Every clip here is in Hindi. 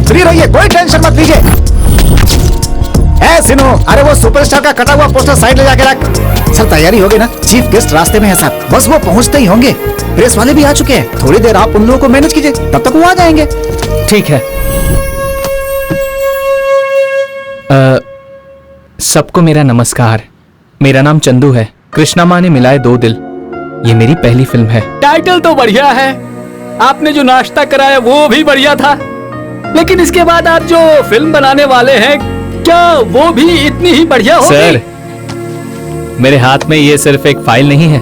फ्री रहिए, कोई टेंशन मत लीजिए। सिनो, अरे वो सुपरस्टार का कटा हुआ पोस्टर साइड ले जाके रख। सर तैयारी होगी ना? चीफ गेस्ट रास्ते में है सर, बस वो पहुंचते ही होंगे। प्रेस वाले भी आ चुके हैं, थोड़ी देर आप उन लोगों को मैनेज कीजिए, तब तक वो आ जाएंगे। ठीक है। सबको मेरा नमस्कार। मेरा नाम चंदू है। कृष्णा माँ ने मिलाए दो दिल, ये मेरी पहली फिल्म है। टाइटल तो बढ़िया है, आपने जो नाश्ता कराया वो भी बढ़िया था, लेकिन इसके बाद आप जो फिल्म बनाने वाले हैं, क्या वो भी इतनी ही बढ़िया होगी? सर, मेरे हाथ में ये सिर्फ एक फाइल नहीं है,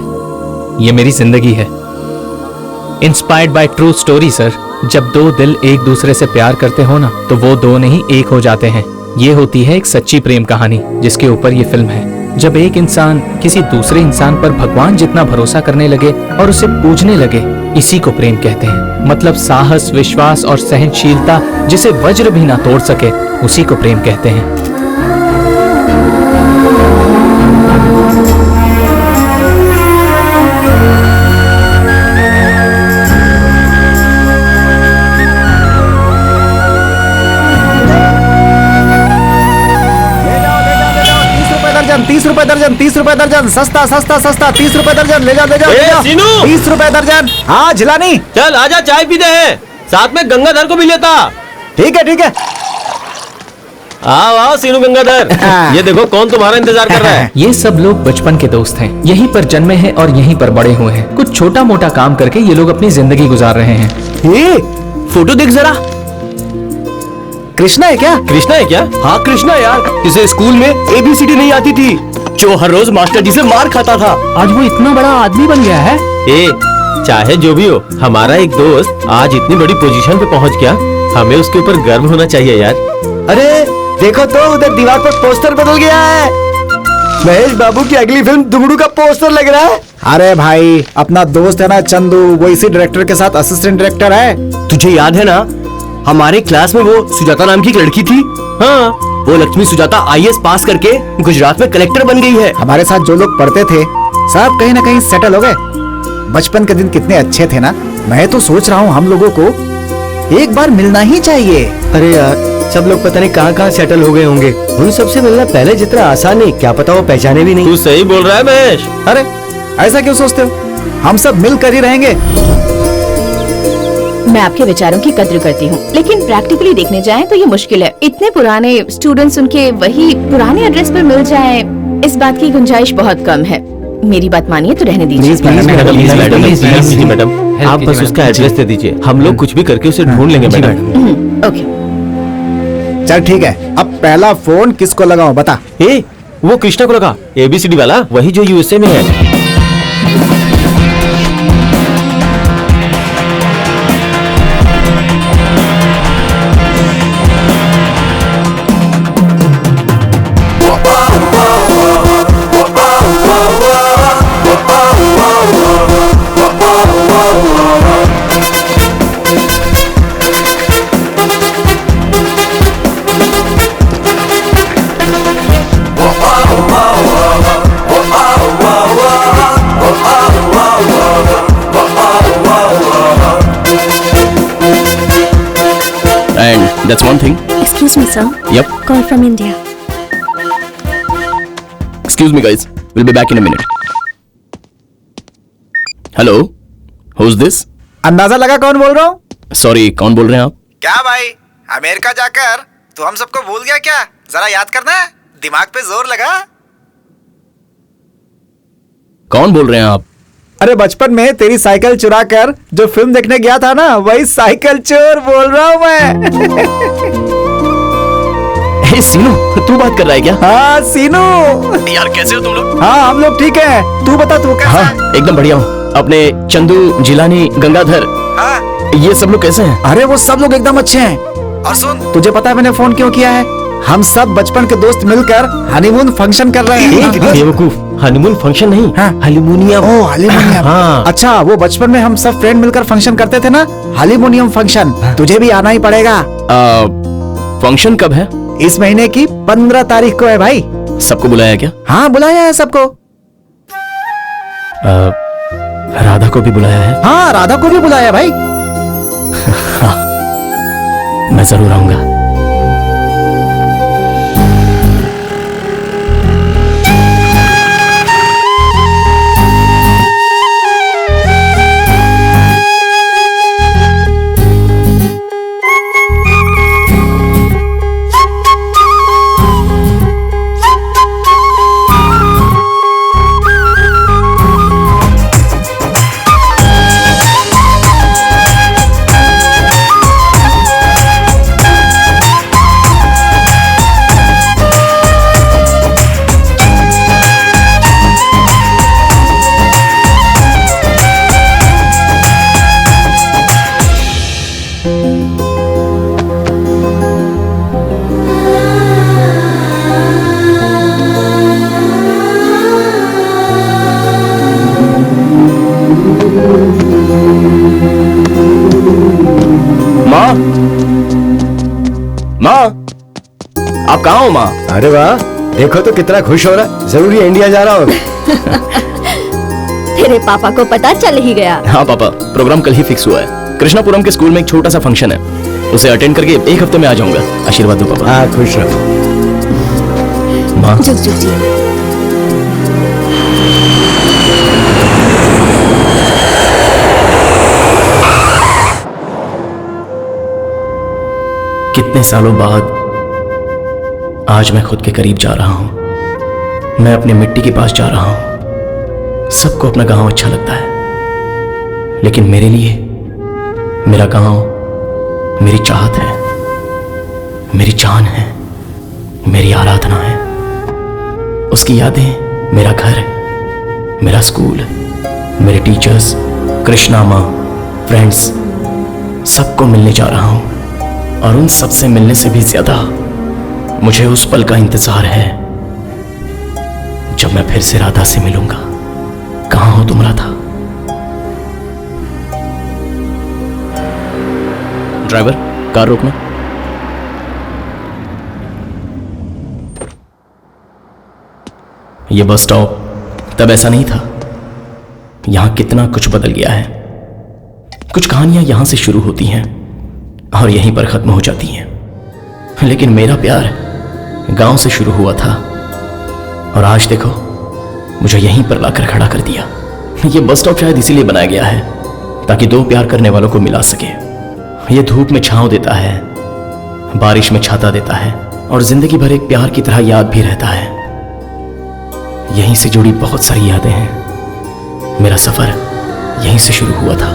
ये मेरी जिंदगी है। Inspired by true story sir. जब दो दिल एक दूसरे से प्यार करते हो ना, तो वो दो नहीं एक हो जाते हैं। ये होती है एक सच्ची प्रेम कहानी, जिसके ऊपर ये फिल्म है। जब एक इंसान किसी दूसरे इंसान पर भगवान जितना भरोसा करने लगे और उसे पूजने लगे, इसी को प्रेम कहते हैं। मतलब साहस, विश्वास और सहनशीलता जिसे वज्र भी ना तोड़ सके, उसी को प्रेम कहते हैं। ₹30 दर्जन, सस्ता सस्ता सस्ता, ₹30 दर्जन। ले जाओ ले जाओ ले जाओ। ₹30 दर्जन। हाँ जिलानी, चल आजा, चाय पीते हैं, साथ में गंगाधर को भी लेता। ठीक है ठीक है। आओ आओ सीनू गंगाधर, ये देखो कौन तुम्हारा इंतजार कर रहा है। ये सब लोग बचपन के दोस्त हैं, यहीं पर जन्मे हैं और यहीं पर बड़े हुए हैं। कुछ छोटा मोटा काम करके ये लोग अपनी जिंदगी गुजार रहे हैं। ये फोटो देख जरा। कृष्णा है क्या? कृष्णा है क्या? हाँ कृष्णा यार, इसे स्कूल में ABCD नहीं आती थी, जो हर रोज मास्टर जी से मार खाता था। आज वो इतना बड़ा आदमी बन गया है। चाहे जो भी हो, हमारा एक दोस्त आज इतनी बड़ी पोजीशन पे पहुंच गया, हमें उसके ऊपर गर्व होना चाहिए यार। अरे देखो तो उधर दीवार पर पोस्टर बदल गया है, महेश बाबू की अगली फिल्म दुगड़ू का पोस्टर लग रहा है। अरे भाई, अपना दोस्त है ना चंदू, वो इसी डायरेक्टर के साथ असिस्टेंट डायरेक्टर है। तुझे याद है ना, हमारे क्लास में वो सुजाता नाम की एक लड़की थी। हाँ, वो लक्ष्मी सुजाता IAS पास करके गुजरात में कलेक्टर बन गई है। हमारे साथ जो लोग पढ़ते थे सब कहीं ना कहीं सेटल हो गए। बचपन के दिन कितने अच्छे थे ना। मैं तो सोच रहा हूँ हम लोगों को एक बार मिलना ही चाहिए। अरे यार, सब लोग पता नहीं कहाँ सेटल हो गए होंगे। उन सबसे मिलना पहले जितना आसान नहीं, क्या पता वो पहचाने भी नहीं। तू सही बोल रहा है महेश। अरे ऐसा क्यों सोचते हो? हम सब मिलकर ही रहेंगे। मैं आपके विचारों की कद्र करती हूँ, लेकिन प्रैक्टिकली देखने जाएं तो ये मुश्किल है। इतने पुराने स्टूडेंट्स उनके वही पुराने एड्रेस पर मिल जाएं, इस बात की गुंजाइश बहुत कम है। मेरी बात मानिए तो रहने दीजिए। प्लीज मैडम, आप बस उसका एड्रेस दे दीजिए, हम लोग कुछ भी करके उसे ढूंढ लेंगे मैडम। ओके, चल ठीक है। अब पहला फोन किसको लगाऊं बता। वो कृष्णा को लगा, ABCD वाला, वही जो USA में है। That's one thing. Excuse me, sir. Yep. Call from India. Excuse me, guys. We'll be back in a minute. Hello. Who's this? अंदाजा लगा कौन बोल रहा हूँ? Sorry, कौन बोल रहे हैं आप? क्या भाई, अमेरिका जाकर तू हम सबको भूल गया क्या? जरा याद करना, दिमाग पे जोर लगा। कौन बोल रहे हैं आप? अरे बचपन में तेरी साइकिल चुरा कर जो फिल्म देखने गया था ना, वही साइकिल चोर बोल रहा हूँ मैं। हे सीनू, तू बात कर रहा है क्या? हाँ सीनू। यार कैसे हो तुम लोग? हाँ हम लोग ठीक हैं, तू बता तू कैसा? हाँ एकदम बढ़िया हूँ। अपने चंदू, जिलानी, गंगाधर, हाँ ये सब लोग कैसे हैं? अरे वो सब लोग एकदम अच्छे हैं। और सुन, तुझे पता है मैंने फोन क्यों किया है? हम सब बचपन के दोस्त मिलकर हनीमून फंक्शन कर रहे हैं। बेवकूफ, हनीमून फंक्शन नहीं, हार्मोनियम। ओह हार्मोनियम। हाँ। अच्छा, वो बचपन में हम सब फ्रेंड मिलकर फंक्शन करते थे ना, हार्मोनियम फंक्शन। तुझे भी आना ही पड़ेगा। फंक्शन कब है? इस महीने की 15 तारीख को है भाई। सबको बुलाया क्या? हाँ बुलाया है सबको। राधा को भी बुलाया है? हाँ राधा को भी बुलाया भाई। मैं जरूर आऊंगा। आप कहाँ हो माँ? अरे वाह, देखो तो कितना खुश हो रहा है। जरूरी इंडिया जा रहा होगा। तेरे पापा को पता चल ही गया। हाँ पापा, प्रोग्राम कल ही फिक्स हुआ है। कृष्णापुरम के स्कूल में एक छोटा सा फंक्शन है, उसे अटेंड करके एक हफ्ते में आ जाऊंगा। आशीर्वाद दो पापा। हाँ, खुश रहो। माँ, जुग जुग जी। कितने सालों बाद आज मैं खुद के करीब जा रहा हूं। मैं अपनी मिट्टी के पास जा रहा हूं। सबको अपना गांव अच्छा लगता है, लेकिन मेरे लिए मेरा गांव मेरी चाहत है, मेरी जान है, मेरी आराधना है। उसकी यादें, मेरा घर, मेरा स्कूल, मेरे टीचर्स, कृष्णा माँ, फ्रेंड्स, सबको मिलने जा रहा हूं। और उन सब से मिलने से भी ज्यादा मुझे उस पल का इंतजार है जब मैं फिर से राधा से मिलूंगा। कहां हो तुम राधा? ड्राइवर, कार रोकना। यह बस स्टॉप तब ऐसा नहीं था। यहां कितना कुछ बदल गया है। कुछ कहानियां यहां से शुरू होती हैं और यहीं पर खत्म हो जाती हैं, लेकिन मेरा प्यार गांव से शुरू हुआ था और आज देखो मुझे यहीं पर लाकर खड़ा कर दिया। ये बस स्टॉप शायद इसीलिए बनाया गया है ताकि दो प्यार करने वालों को मिला सके। ये धूप में छांव देता है, बारिश में छाता देता है और जिंदगी भर एक प्यार की तरह याद भी रहता है। यहीं से जुड़ी बहुत सारी यादें हैं। मेरा सफर यहीं से शुरू हुआ था।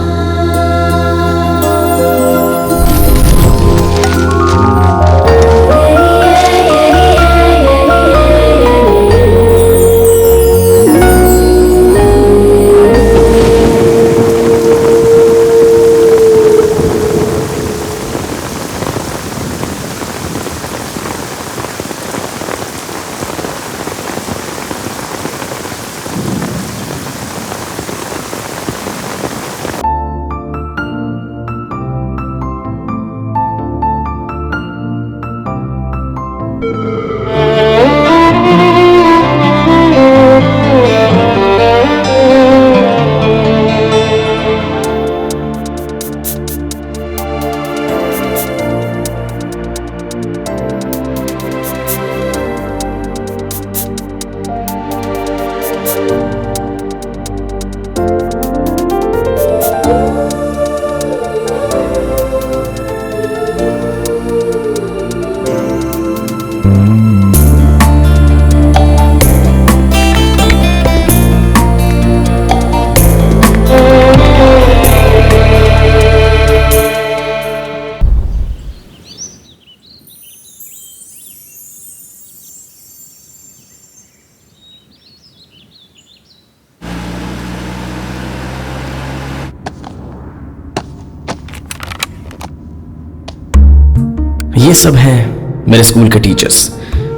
ये सब हैं मेरे स्कूल के टीचर्स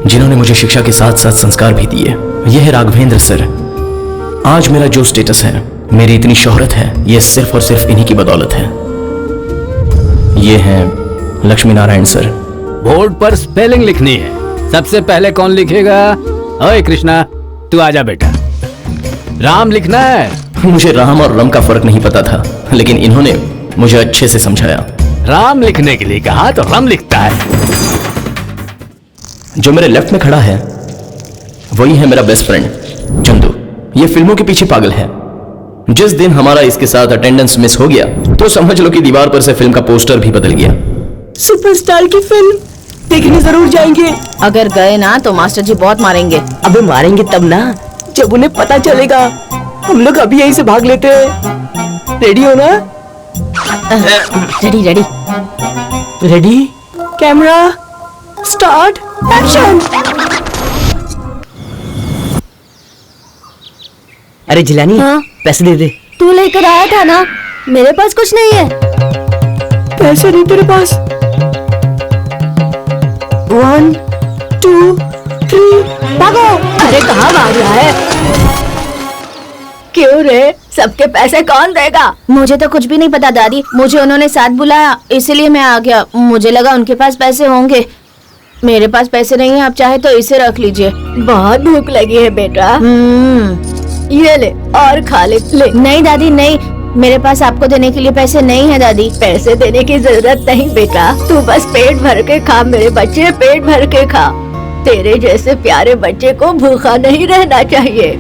जिन्होंने मुझे शिक्षा के साथ साथ संस्कार भी दिए। ये है राघवेंद्र सर। आज मेरा जो स्टेटस है, मेरी इतनी शोहरत है, ये सिर्फ और सिर्फ इन्हीं की बदौलत है। ये हैं लक्ष्मी नारायण सर। बोर्ड पर स्पेलिंग लिखनी है, सबसे पहले कौन लिखेगा? ओए कृष्णा, तू आजा बेटा। राम लिखना है। मुझे राम और रम का फर्क नहीं पता था, लेकिन इन्होंने मुझे अच्छे से समझाया। राम लिखने के लिए कहा तो राम लिखता है। जो मेरे लेफ्ट में खड़ा है वही है मेरा बेस्ट फ्रेंड चंदू। ये फिल्मों के पीछे पागल है। जिस दिन हमारा इसके साथ अटेंडेंस मिस हो गया तो समझ लो कि दीवार पर से फिल्म का पोस्टर भी बदल गया। सुपरस्टार की फिल्म देखने जरूर जाएंगे। अगर गए ना तो मास्टर जी बहुत मारेंगे। अबे मारेंगे तब ना जब उन्हें पता चलेगा। हम लोग अभी यहीं से भाग लेते हैं। रेडी हो ना? Ready ready. Ready, camera, start, action. अरे जिलानी, हाँ? पैसे दे दे। तू लेकर आया था ना, मेरे पास कुछ नहीं है। पैसे नहीं तेरे पास? 1 2 3 भागो। अरे कहाँ भाग रहा है? क्यों रे, सबके पैसे कौन देगा? मुझे तो कुछ भी नहीं पता दादी, मुझे उन्होंने साथ बुलाया इसीलिए मैं आ गया। मुझे लगा उनके पास पैसे होंगे। मेरे पास पैसे नहीं है, आप चाहे तो इसे रख लीजिए। बहुत भूख लगी है बेटा, ये ले और खा ले। नहीं दादी नहीं, मेरे पास आपको देने के लिए पैसे नहीं है दादी। पैसे देने की जरूरत नहीं बेटा, तू बस पेट भर के खा मेरे बच्चे, पेट भर के खा। तेरे जैसे प्यारे बच्चे को भूखा नहीं रहना चाहिए।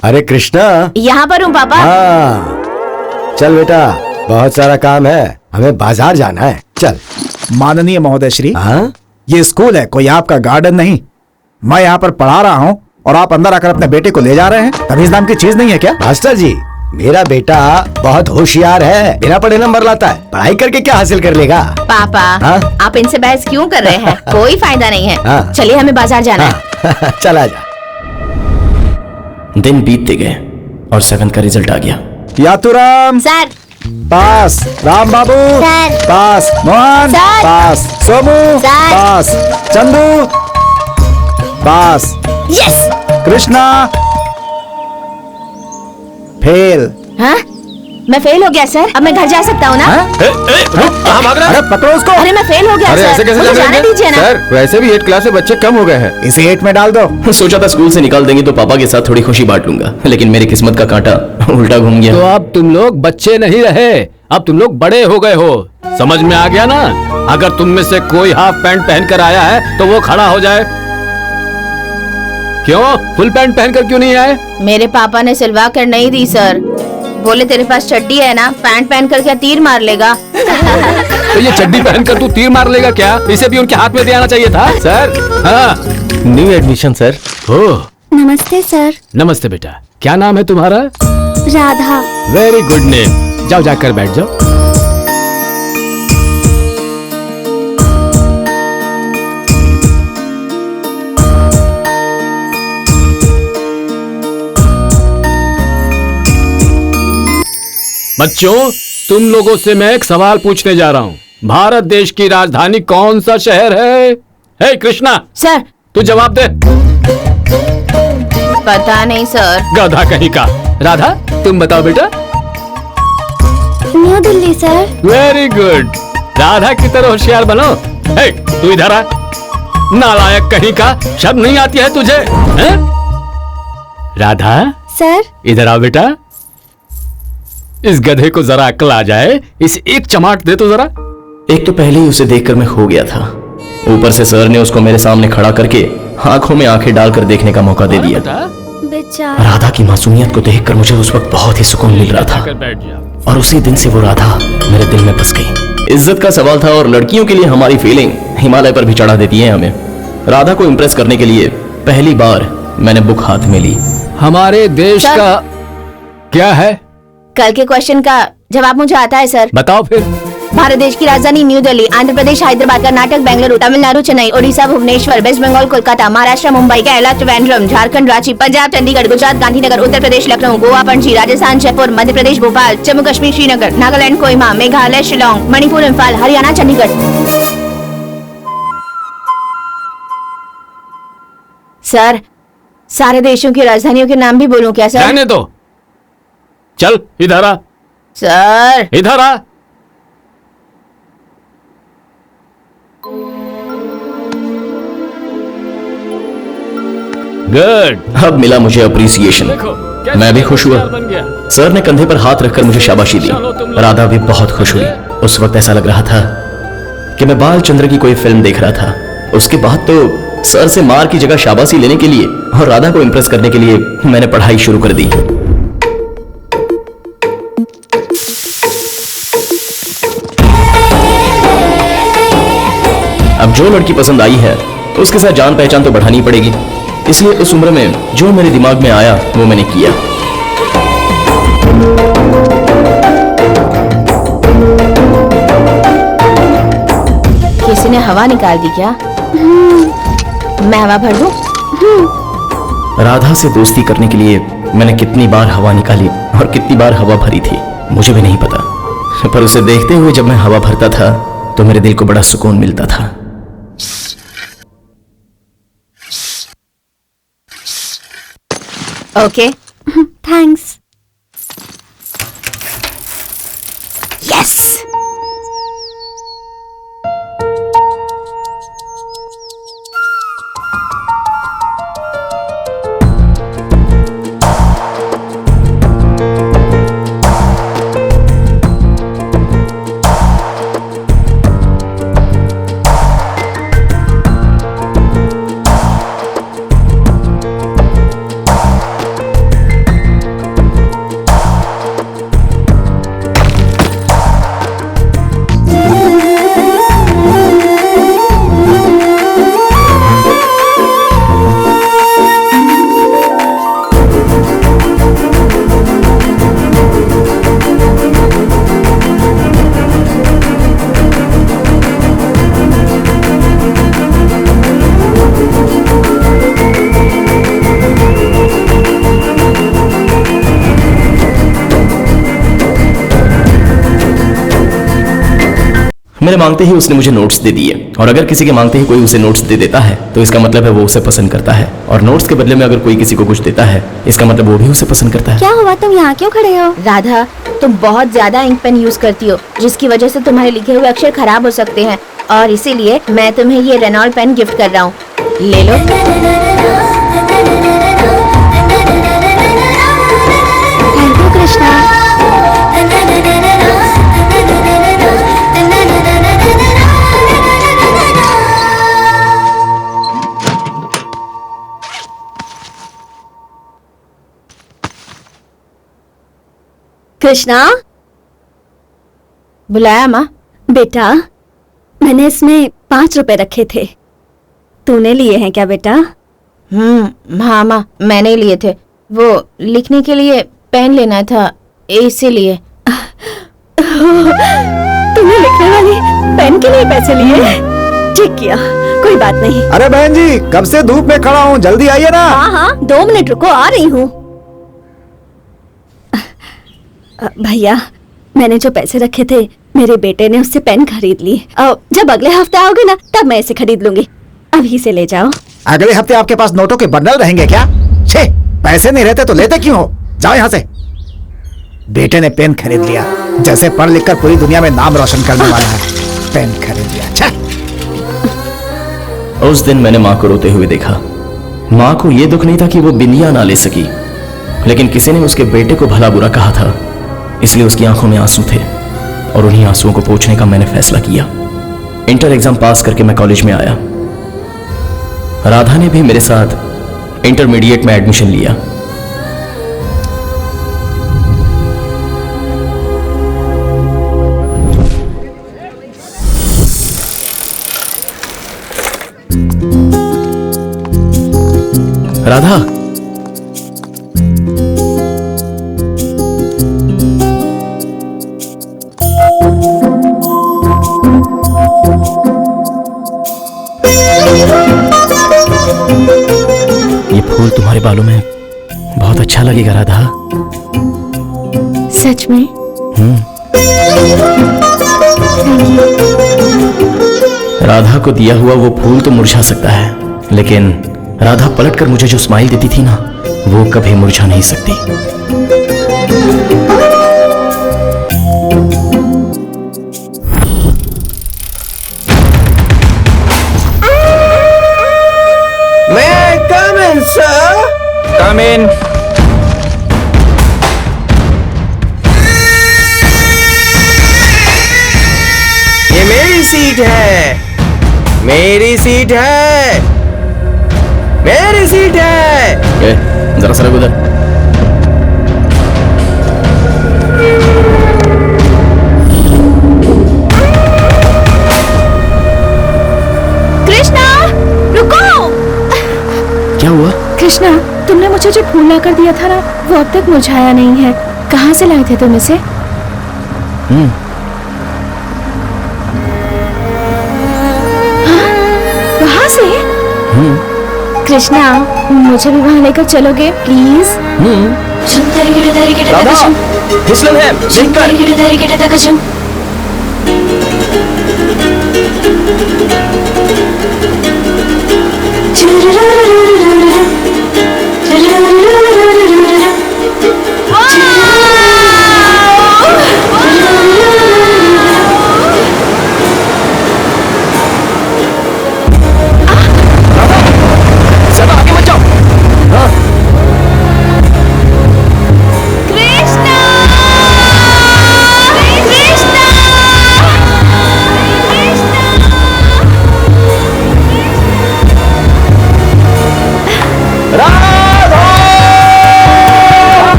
अरे कृष्णा। यहाँ पर हूँ पापा। हाँ चल बेटा, बहुत सारा काम है, हमें बाजार जाना है। चल। माननीय महोदय श्री, हाँ ये स्कूल है, कोई आपका गार्डन नहीं। मैं यहाँ पर पढ़ा रहा हूँ और आप अंदर आकर अपने बेटे को ले जा रहे हैं। तमीज नाम की चीज नहीं है क्या? मास्टर जी, मेरा बेटा बहुत होशियार है, बिना पढ़े नंबर लाता है। पढ़ाई करके क्या हासिल कर लेगा? पापा हाँ? आप इनसे बहस क्यों कर रहे हैं? कोई फायदा नहीं है। हाँ। चलिए हमें बाजार जाना है। हाँ। चला जा। दिन बीतते गए और 7th का रिजल्ट आ गया। यातुराम सर, पास, राम बाबू सर। पास, मोहन सर। पास, सोमू सर। पास, चंदू पास, यस। कृष्णा फेल। हाँ? मैं फेल हो गया सर, अब मैं घर जा सकता हूँ ना? कहाँ भाग रहा है? अरे पकड़ो उसको। अरे मैं फेल हो गया अरे सर, ऐसे कैसे मुझे जाने जाने दीजिए ना। सर, वैसे भी 8 क्लास से बच्चे कम हो गए हैं। इसे 8 में डाल दो। सोचा था स्कूल से निकाल देंगे तो पापा के साथ थोड़ी खुशी बांट लूंगा, लेकिन मेरी किस्मत का कांटा उल्टा घूम गया। तो अब तुम लोग बच्चे नहीं रहे, अब तुम लोग बड़े हो गए हो। समझ में आ गया ना? अगर तुम में से कोई हाफ पैंट पहन कर आया है तो वो खड़ा हो जाए। क्यों फुल पैंट पहनकर क्यों नहीं आए? मेरे पापा ने सिलवा कर नहीं दी सर। बोले तेरे पास चड्डी है ना, पैंट पहन कर क्या तीर मार लेगा? तो ये चड्डी पहनकर तू तीर मार लेगा क्या? इसे भी उनके हाथ में दे आना चाहिए था सर। हाँ न्यू एडमिशन सर। ओह नमस्ते सर। नमस्ते बेटा, क्या नाम है तुम्हारा? राधा। Very good name. जाओ जाकर बैठ जाओ। बच्चों, तुम लोगों से मैं एक सवाल पूछने जा रहा हूँ। भारत देश की राजधानी कौन सा शहर है? हे कृष्णा, सर तू जवाब दे। पता नहीं सर। गधा कहीं का। राधा तुम बताओ बेटा। New Delhi sir. Very good, Radha की तरह होशियार बनो। हे तू इधर आ। नालायक कहीं का, शर्म नहीं आती है तुझे? हैं? राधा सर। इधर आओ बेटा। इस गधे को जरा अक्ल आ जाए, इसे एक चमाट दे तो जरा। एक तो पहले ही उसे देखकर मैं खो गया था, ऊपर से सर ने उसको मेरे सामने खड़ा करके आंखों में आंखें डालकर देखने का मौका दे दिया। बेचारा। राधा की मासूमियत को देखकर मुझे उस वक्त बहुत ही सुकून मिल रहा था, बैठ जाओ। और उसी दिन से वो राधा मेरे दिल में बस गई। इज्जत का सवाल था और लड़कियों के लिए हमारी फीलिंग हिमालय पर भी चढ़ा देती है हमें। राधा को इम्प्रेस करने के लिए पहली बार मैंने बुक हाथ में ली। हमारे देश सर। का क्या है? कल के क्वेश्चन का जवाब मुझे आता है सर। बताओ फिर। भारत देश की राजधानी new Delhi, Andhra Pradesh Hyderabad, Karnataka Bengaluru, Tamil Nadu Chennai, Orissa Bhubaneswar, waste Bengal Kolkata, Maharashtra Mumbai, Kerala Trivandrum, Jharkhand Ranchi, Punjab Chandigarh, Gujarat Gandhinagar, Uttar Pradesh Lucknow, Goa Panaji, Rajasthan Jaipur, Madhya Pradesh Bhopal, Jammu Kashmir Srinagar, Nagaland Kohima, Meghalaya Shillong, Manipur Imphal, Haryana Chandigarh. Sir सारे देशों की राजधानियों के नाम भी बोलूं क्या सर? रहने दो। चल इधर आ। सर इधर आ। गुड। अब मिला मुझे अप्रिसिएशन। मैं भी खुश हुआ। बन गया। सर ने कंधे पर हाथ रखकर मुझे शाबाशी दी। राधा भी बहुत खुश हुई। उस वक्त ऐसा लग रहा था कि मैं बालचंद्र की कोई फिल्म देख रहा था। उसके बाद तो सर से मार की जगह शाबाशी लेने के लिए और राधा को इंप्रेस करने के लिए मैंने पढ़ाई शुरू कर दी। अब जो लड़की पसंद आई है उसके साथ जान पहचान तो बढ़ानी पड़ेगी, इसलिए उस उम्र में जो मेरे दिमाग में आया वो मैंने किया। किसी ने हवा निकाल दी क्या? मैं हवा भर दूं? राधा से दोस्ती करने के लिए मैंने कितनी बार हवा निकाली और कितनी बार हवा भरी थी मुझे भी नहीं पता, पर उसे देखते हुए जब मैं हवा भरता था तो मेरे दिल को बड़ा सुकून मिलता था। Okay, thanks. यस। मेरे मांगते ही उसने मुझे नोट्स दे दिए, और अगर किसी के मांगते ही कोई उसे नोट्स दे देता है तो इसका मतलब है वो उसे पसंद करता है, और नोट्स के बदले में अगर कोई किसी को कुछ देता है इसका मतलब वो भी उसे पसंद करता है। क्या हुआ, तुम यहाँ क्यों खड़े हो? राधा, तुम बहुत ज्यादा इंक पेन यूज करती हो जिसकी वजह से तुम्हारे लिखे हुए अक्षर खराब हो सकते हैं, और इसीलिए मैं तुम्हें ये रेनॉल्ड पेन गिफ्ट कर रहा हूँ, ले लो। Thank you Krishna. कृष्णा, बुलाया माँ? बेटा मैंने इसमें 5 रुपए रखे थे, तूने लिए हैं क्या बेटा? हाँ माँ, मैंने लिए थे, वो लिखने के लिए पेन लेना था इसीलिए। तूने लिखने वाली पेन के लिए पैसे लिए? ठीक किया, कोई बात नहीं। अरे बहन जी, कब से धूप में खड़ा हूँ, जल्दी आइए ना। हाँ हाँ, 2 मिनट रुको, आ रही हूँ। भैया, मैंने जो पैसे रखे थे मेरे बेटे ने उससे पेन खरीद ली। जब अगले हफ्ते आओगे ना तब मैं इसे खरीद लूंगी, अभी से ले जाओ। अगले हफ्ते आपके पास नोटों के बंडल रहेंगे क्या? छे, पैसे नहीं रहते तो लेते क्यों हो? जाओ यहाँ से। बेटे ने पेन खरीद लिया, जैसे पढ़ लिख कर पूरी दुनिया में नाम रोशन करने वाला है। पेन खरीद लिया। छे। उस दिन मैंने माँ को रोते हुए देखा। माँ को यह दुख नहीं था कि वो बिंदिया ना ले सकी, लेकिन किसी ने उसके बेटे को भला बुरा कहा था, इसलिए उसकी आंखों में आंसू थे, और उन्हीं आंसुओं को पोंछने का मैंने फैसला किया। इंटर एग्जाम पास करके मैं कॉलेज में आया। राधा ने भी मेरे साथ इंटरमीडिएट में एडमिशन लिया। राधा, ये फूल तुम्हारे बालों में बहुत अच्छा लगेगा राधा। सच में? राधा को दिया हुआ वो फूल तो मुरझा सकता है, लेकिन राधा पलटकर मुझे जो स्माइल देती थी ना, वो कभी मुरझा नहीं सकती। सर, कम इन। ये मेरी सीट है, मेरी सीट है, मेरी सीट है। जरा सरक उधर। कृष्णा रुको। क्या हुआ? कृष्णा, तुमने मुझे जो फूल लाकर दिया था ना, वो अब तक मुरझाया नहीं है। कहाँ से लाए थे तुम इसे? हाँ? वहाँ से? कृष्णा, मुझे भी वहाँ लेकर चलोगे प्लीज? राधा, फिसलन है, देख कर। कृष्णा! कृष्णा!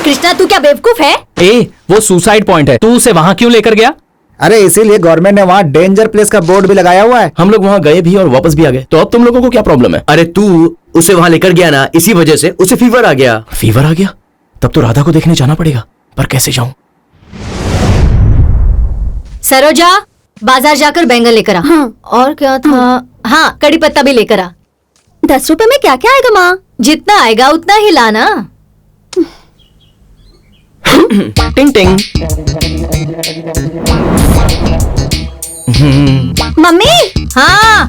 कृष्णा, तू क्या बेवकूफ है? ए, वो सुसाइड पॉइंट है, तू उसे वहां क्यों लेकर गया? अरे इसीलिए गवर्नमेंट ने वहाँ डेंजर प्लेस का बोर्ड भी लगाया हुआ है। हम लोग वहाँ गए भी और वापस भी आ गए, तो अब तुम लोगों को क्या प्रॉब्लम है? अरे तू उसे वहां लेकर गया ना, इसी वजह से उसे फीवर आ गया। फीवर आ गया? तब तो राधा को देखने जाना पड़ेगा, पर कैसे जाऊं? सरोजा, बाजार जाकर बैंगन लेकर आ। हाँ, और क्या था? हाँ, कड़ी पत्ता भी लेकर आ। 10 रुपए में क्या क्या आएगा माँ? जितना आएगा उतना ही लाना। टिंग टिंग। मम्मी। हाँ,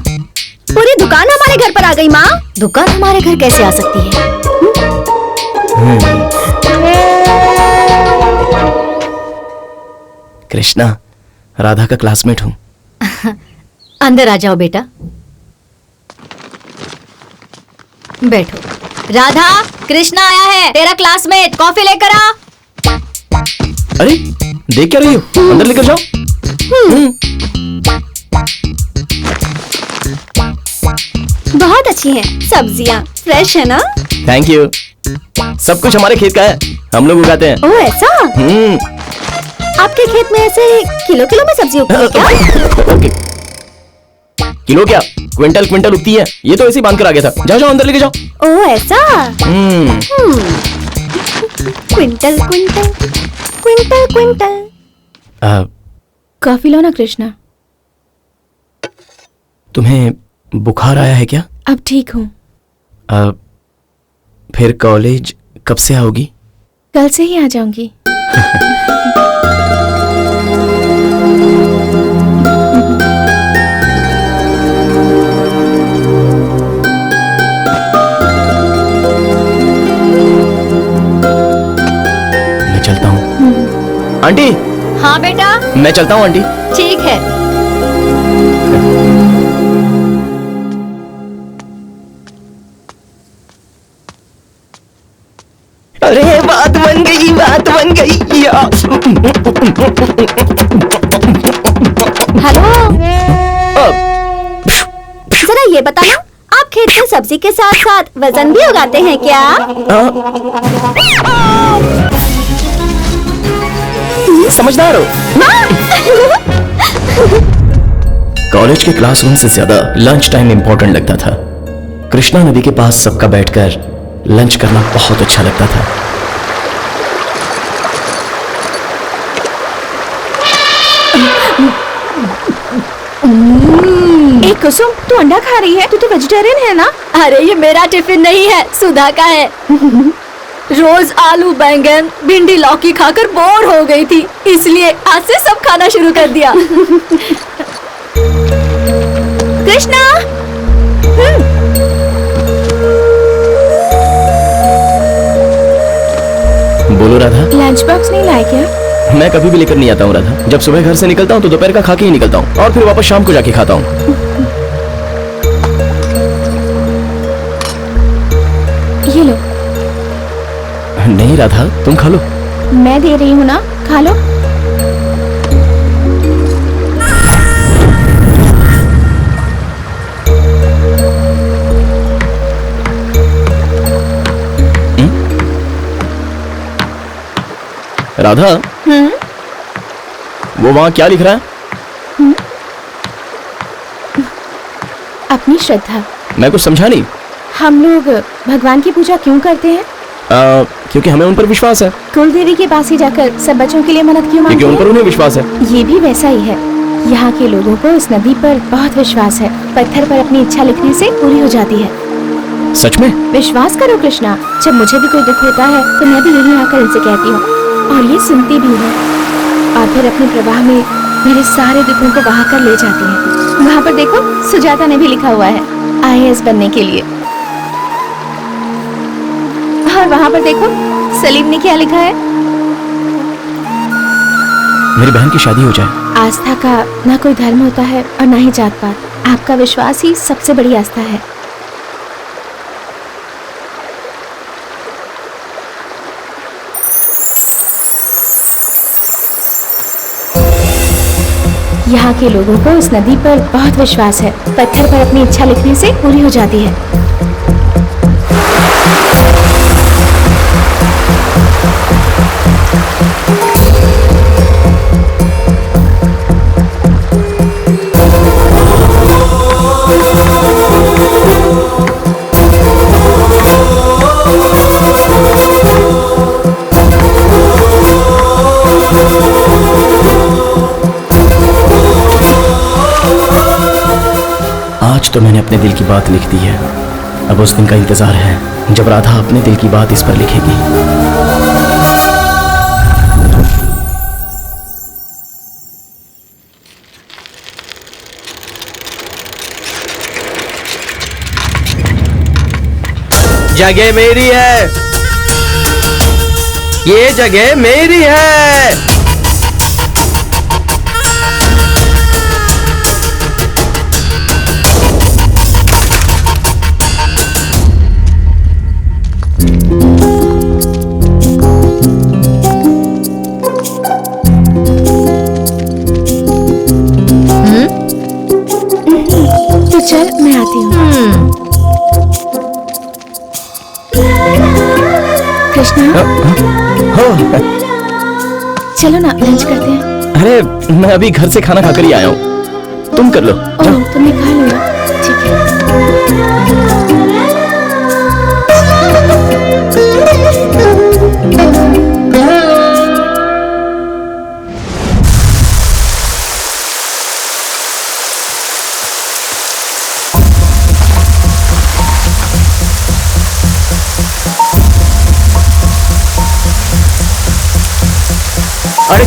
पूरी दुकान हमारे घर पर आ गई माँ। दुकान हमारे घर कैसे आ सकती है? कृष्णा, राधा का क्लासमेट हूँ। अंदर आ जाओ बेटा, बैठो। राधा, कृष्णा आया है, तेरा क्लासमेट, कॉफी लेकर आ। अरे देख क्या रही हो, अंदर लेकर जाओ। बहुत अच्छी हैं सब्जियां, फ्रेश है ना? Thank you. सब कुछ हमारे खेत का है, हम लोग उगाते हैं। ओह ऐसा? आपके खेत में ऐसे किलो किलो में सब्जी उगती है क्या? ओके, किलो क्या, क्विंटल क्विंटल उगती है। ये तो ऐसे ही बांध कर आ गया था। जाओ जाओ अंदर लेके जाओ। ओह ऐसा? Quintal quintal quintal quintal. Coffee लो ना कृष्णा। तुम्हें बुखार आया है क्या? अब ठीक हूँ। फिर कॉलेज कब से आओगी? कल से ही आ जाऊंगी। मैं चलता हूँ। आंटी, हाँ बेटा, मैं चलता हूँ आंटी। ठीक है। अरे बात बन गई, बात बन गई यार। हेलो, जरा ये बताना, आप खेत में सब्जी के साथ साथ वजन भी उगाते हैं क्या? समझदार हो। कॉलेज के क्लासरूम से ज्यादा लंच टाइम इंपॉर्टेंट लगता था। कृष्णा नदी के पास सबका बैठकर लंच करना बहुत अच्छा लगता था। एक कुसुम, तू अंडा खा रही है? तू तो वेजिटेरियन है ना? अरे ये मेरा टिफिन नहीं है, सुधा का है। रोज आलू बैंगन भिंडी लौकी खाकर बोर हो गई थी, इसलिए आज से सब खाना शुरू कर दिया। कृष्णा, बोलो राधा। लंच बॉक्स नहीं लाए क्या? मैं कभी भी लेकर नहीं आता हूँ राधा। जब सुबह घर से निकलता हूँ तो दोपहर का खा के ही निकलता हूँ और फिर वापस शाम को जाके खाता हूँ। ये लो। नहीं राधा, तुम खा लो। मैं दे रही हूँ ना, खा लो। राधा, वो वहाँ क्या लिख रहा है? अपनी श्रद्धा। मैं कुछ समझा नहीं। हम लोग भगवान की पूजा क्यों करते हैं? क्योंकि हमें उन पर विश्वास है। कुल देवी के पास ही जाकर सब बच्चों के लिए मदद क्यों मांगते क्योंकि उन पर हैं? उन्हें विश्वास है। ये भी वैसा ही है। यहाँ के लोगों को इस नदी पर बहुत विश्वास है। पत्थर पर अपनी इच्छा लिखने से पूरी हो जाती है। सच में? विश्वास करो कृष्णा, जब मुझे भी कोई दुख होता है तो मैं भी यहीं आकर इनसे कहती हूँ और ये सुनती भी है, और फिर अपने प्रवाह में मेरे सारे दुखों को बहा कर ले जाती है। वहाँ पर देखो, सुजाता ने भी लिखा हुआ है IAS बनने के लिए। और वहाँ पर देखो, सलीम ने क्या लिखा है? मेरी बहन की शादी हो जाए। आस्था का ना कोई धर्म होता है और ना ही जात पात। आपका विश्वास ही सबसे बड़ी आस्था है। यहाँ के लोगों को इस नदी पर बहुत विश्वास है। पत्थर पर अपनी इच्छा लिखने से पूरी हो जाती है। आज तो मैंने अपने दिल की बात लिख दी है। अब उस दिन का इंतजार है जब राधा अपने दिल की बात इस पर लिखेगी। जगह मेरी है, ये जगह मेरी है। तो चल, मैं आती हूँ। कृष्णा, चलो ना, लंच करते हैं। अरे मैं अभी घर से खाना खाकर ही आया हूँ, तुम कर लो। ओह, तुमने खा लिया? ठीक है।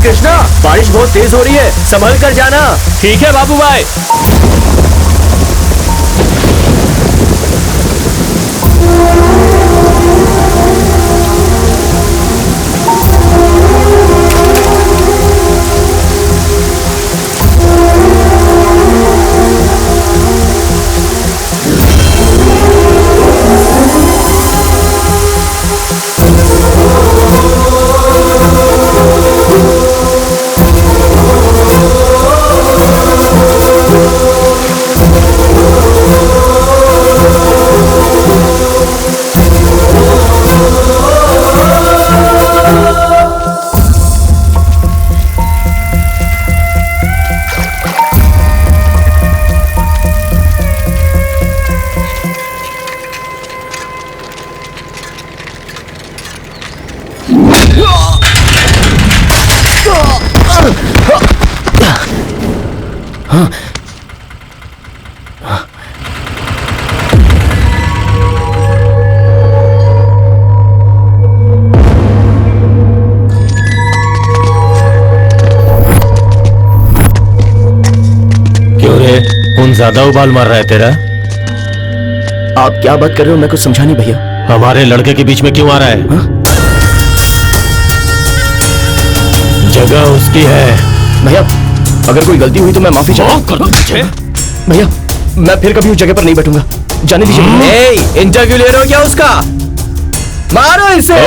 कृष्णा, बारिश बहुत तेज हो रही है, संभल कर जाना। ठीक है बाबू भाई। ज्यादा उबाल मार रहा है तेरा। आप क्या बात कर रहे हो, मैं कुछ समझा नहीं भैया। हमारे लड़के के बीच में क्यों आ रहा है? जगह उसकी है। भैया अगर कोई गलती हुई तो मैं माफी चाहता हूं। भैया मैं फिर कभी उस जगह पर नहीं बैठूंगा, जाने दीजिए। इंटरव्यू ले रहे हो क्या उसका? मारो इसे।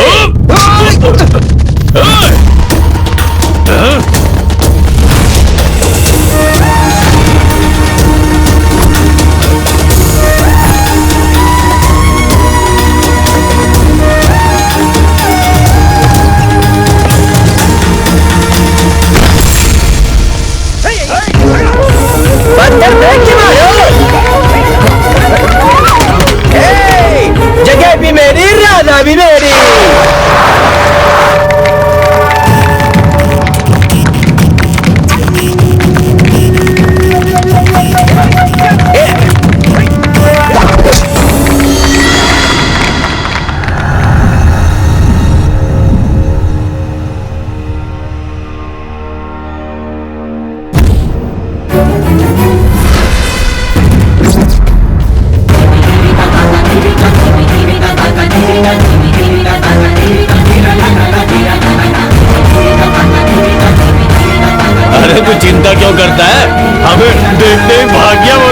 जगह भी मेरी, राधा भी मेरी। अरे तू चिंता क्यों करता है? हमें देखते ही भाग गया वो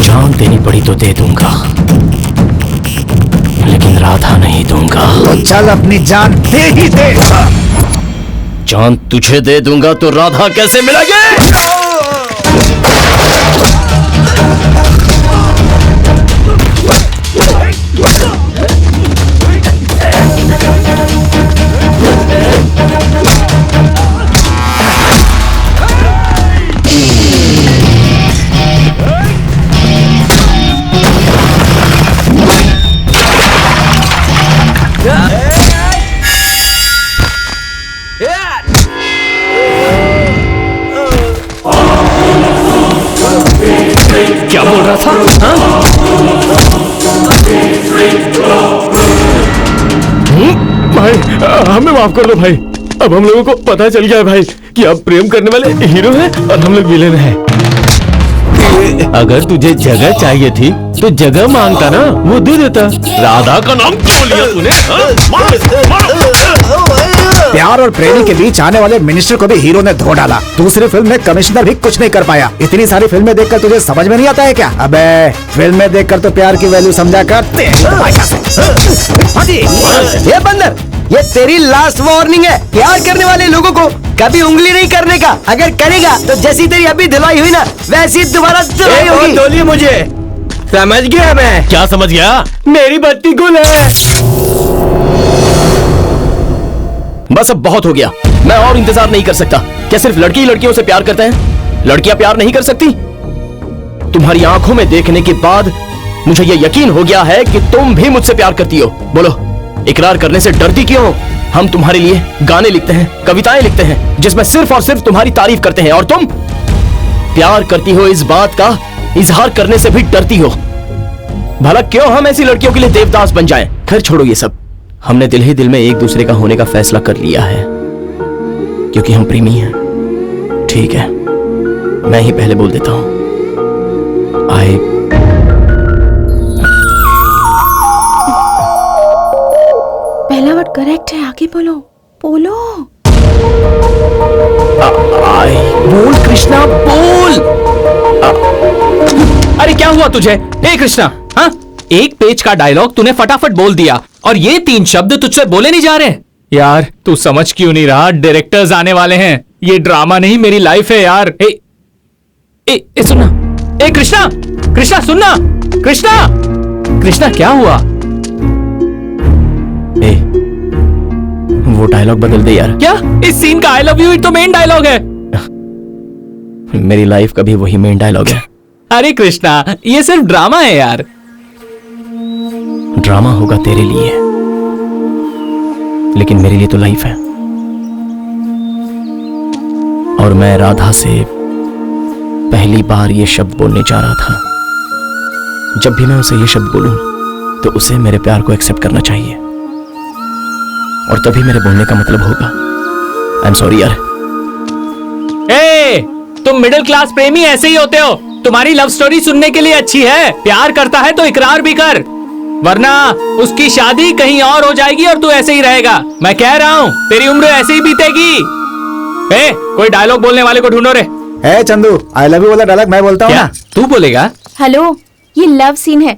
जान देनी पड़ी तो दे दूंगा, लेकिन राधा नहीं दूंगा। तो चल अपनी जान दे ही दे। जान तुझे दे दूंगा तो राधा कैसे मिलेगी? क्या बोल रहा था? भाई हमें माफ कर दो भाई, अब हम लोगों को पता चल गया है भाई कि आप प्रेम करने वाले हीरो हैं और हम लोग विलेन हैं। अगर तुझे जगह चाहिए थी तो जगह मांगता ना, वो दे देता। राधा का नाम क्यों लिया तूने? प्यार और प्रेमी के बीच आने वाले मिनिस्टर को भी हीरो ने धो डाला। दूसरी फिल्म में कमिश्नर भी कुछ नहीं कर पाया। इतनी सारी फिल्में देखकर तुझे समझ में नहीं आता है क्या? अबे फिल्में देखकर तो प्यार की वैल्यू समझा कर। ये बंदर, ये तेरी लास्ट वार्निंग है। प्यार करने वाले लोगों को कभी उंगली नहीं करने का। अगर करेगा तो जैसी तेरी अभी धुलाई हुई ना, वैसी दोबारा धुलाई होगी। बोलिए मुझे, समझ गया मैं। क्या समझ गया? मेरी बत्ती गुल है। बस अब बहुत हो गया, मैं और इंतजार नहीं कर सकता। क्या सिर्फ लड़के ही लड़कियों से प्यार करते हैं? लड़कियां प्यार नहीं कर सकती? तुम्हारी आंखों में देखने के बाद मुझे यह यकीन हो गया है कि तुम भी मुझसे प्यार करती हो। बोलो, इकरार करने से डरती क्यों हो? हम तुम्हारे लिए गाने लिखते हैं, कविताएं लिखते हैं, जिसमें सिर्फ और सिर्फ तुम्हारी तारीफ करते हैं, और तुम प्यार करती हो इस बात का इजहार करने से भी डरती हो। भला क्यों हम ऐसी लड़कियों के लिए देवदास बन जाएं? खैर छोड़ो ये सब। हमने दिल ही दिल में एक दूसरे का होने का फैसला कर लिया है, क्योंकि हम प्रेमी हैं। ठीक है, मैं ही पहले बोल देता हूं। पहला वर्ड करेक्ट है, आगे बोलो बोलो। बोल कृष्णा बोल। अरे क्या हुआ तुझे? ए कृष्णा, हाँ? एक पेज का डायलॉग तूने फटाफट बोल दिया और ये 3 शब्द तुझसे बोले नहीं जा रहे। यार तू समझ क्यों नहीं रहा? डायरेक्टर्स आने वाले हैं, ये ड्रामा नहीं मेरी लाइफ है यार। ए सुनना, ए कृष्णा, कृष्णा सुनना, कृष्णा, कृष्णा क्या हुआ? ए, वो डायलॉग बदल दे यार। क्या? इस सीन का आई लव यू तो मेन डायलॉग है। मेरी लाइफ का भी वही मेन डायलॉग है। अरे कृष्णा, ये सिर्फ ड्रामा है यार। ड्रामा होगा तेरे लिए, लेकिन मेरे लिए तो लाइफ है। और मैं राधा से पहली बार ये शब्द बोलने जा रहा था। जब भी मैं उसे ये शब्द बोलूं तो उसे मेरे प्यार को एक्सेप्ट करना चाहिए, और तभी मेरे बोलने का मतलब होगा। आई एम सॉरी यार। तुम मिडिल क्लास प्रेमी ऐसे ही होते हो। तुम्हारी लव स्टोरी सुनने के लिए अच्छी है। प्यार करता है तो इकरार भी कर, वरना उसकी शादी कहीं और हो जाएगी और तू ऐसे ही रहेगा। मैं कह रहा हूँ तेरी उम्र ऐसे ही बीतेगी। कोई डायलॉग बोलने वाले को ढूंढो रे। चंदू, आई लव यू वाला डायलॉग मैं बोलता हूँ ना। तू बोलेगा? हेलो, ये लव सीन है,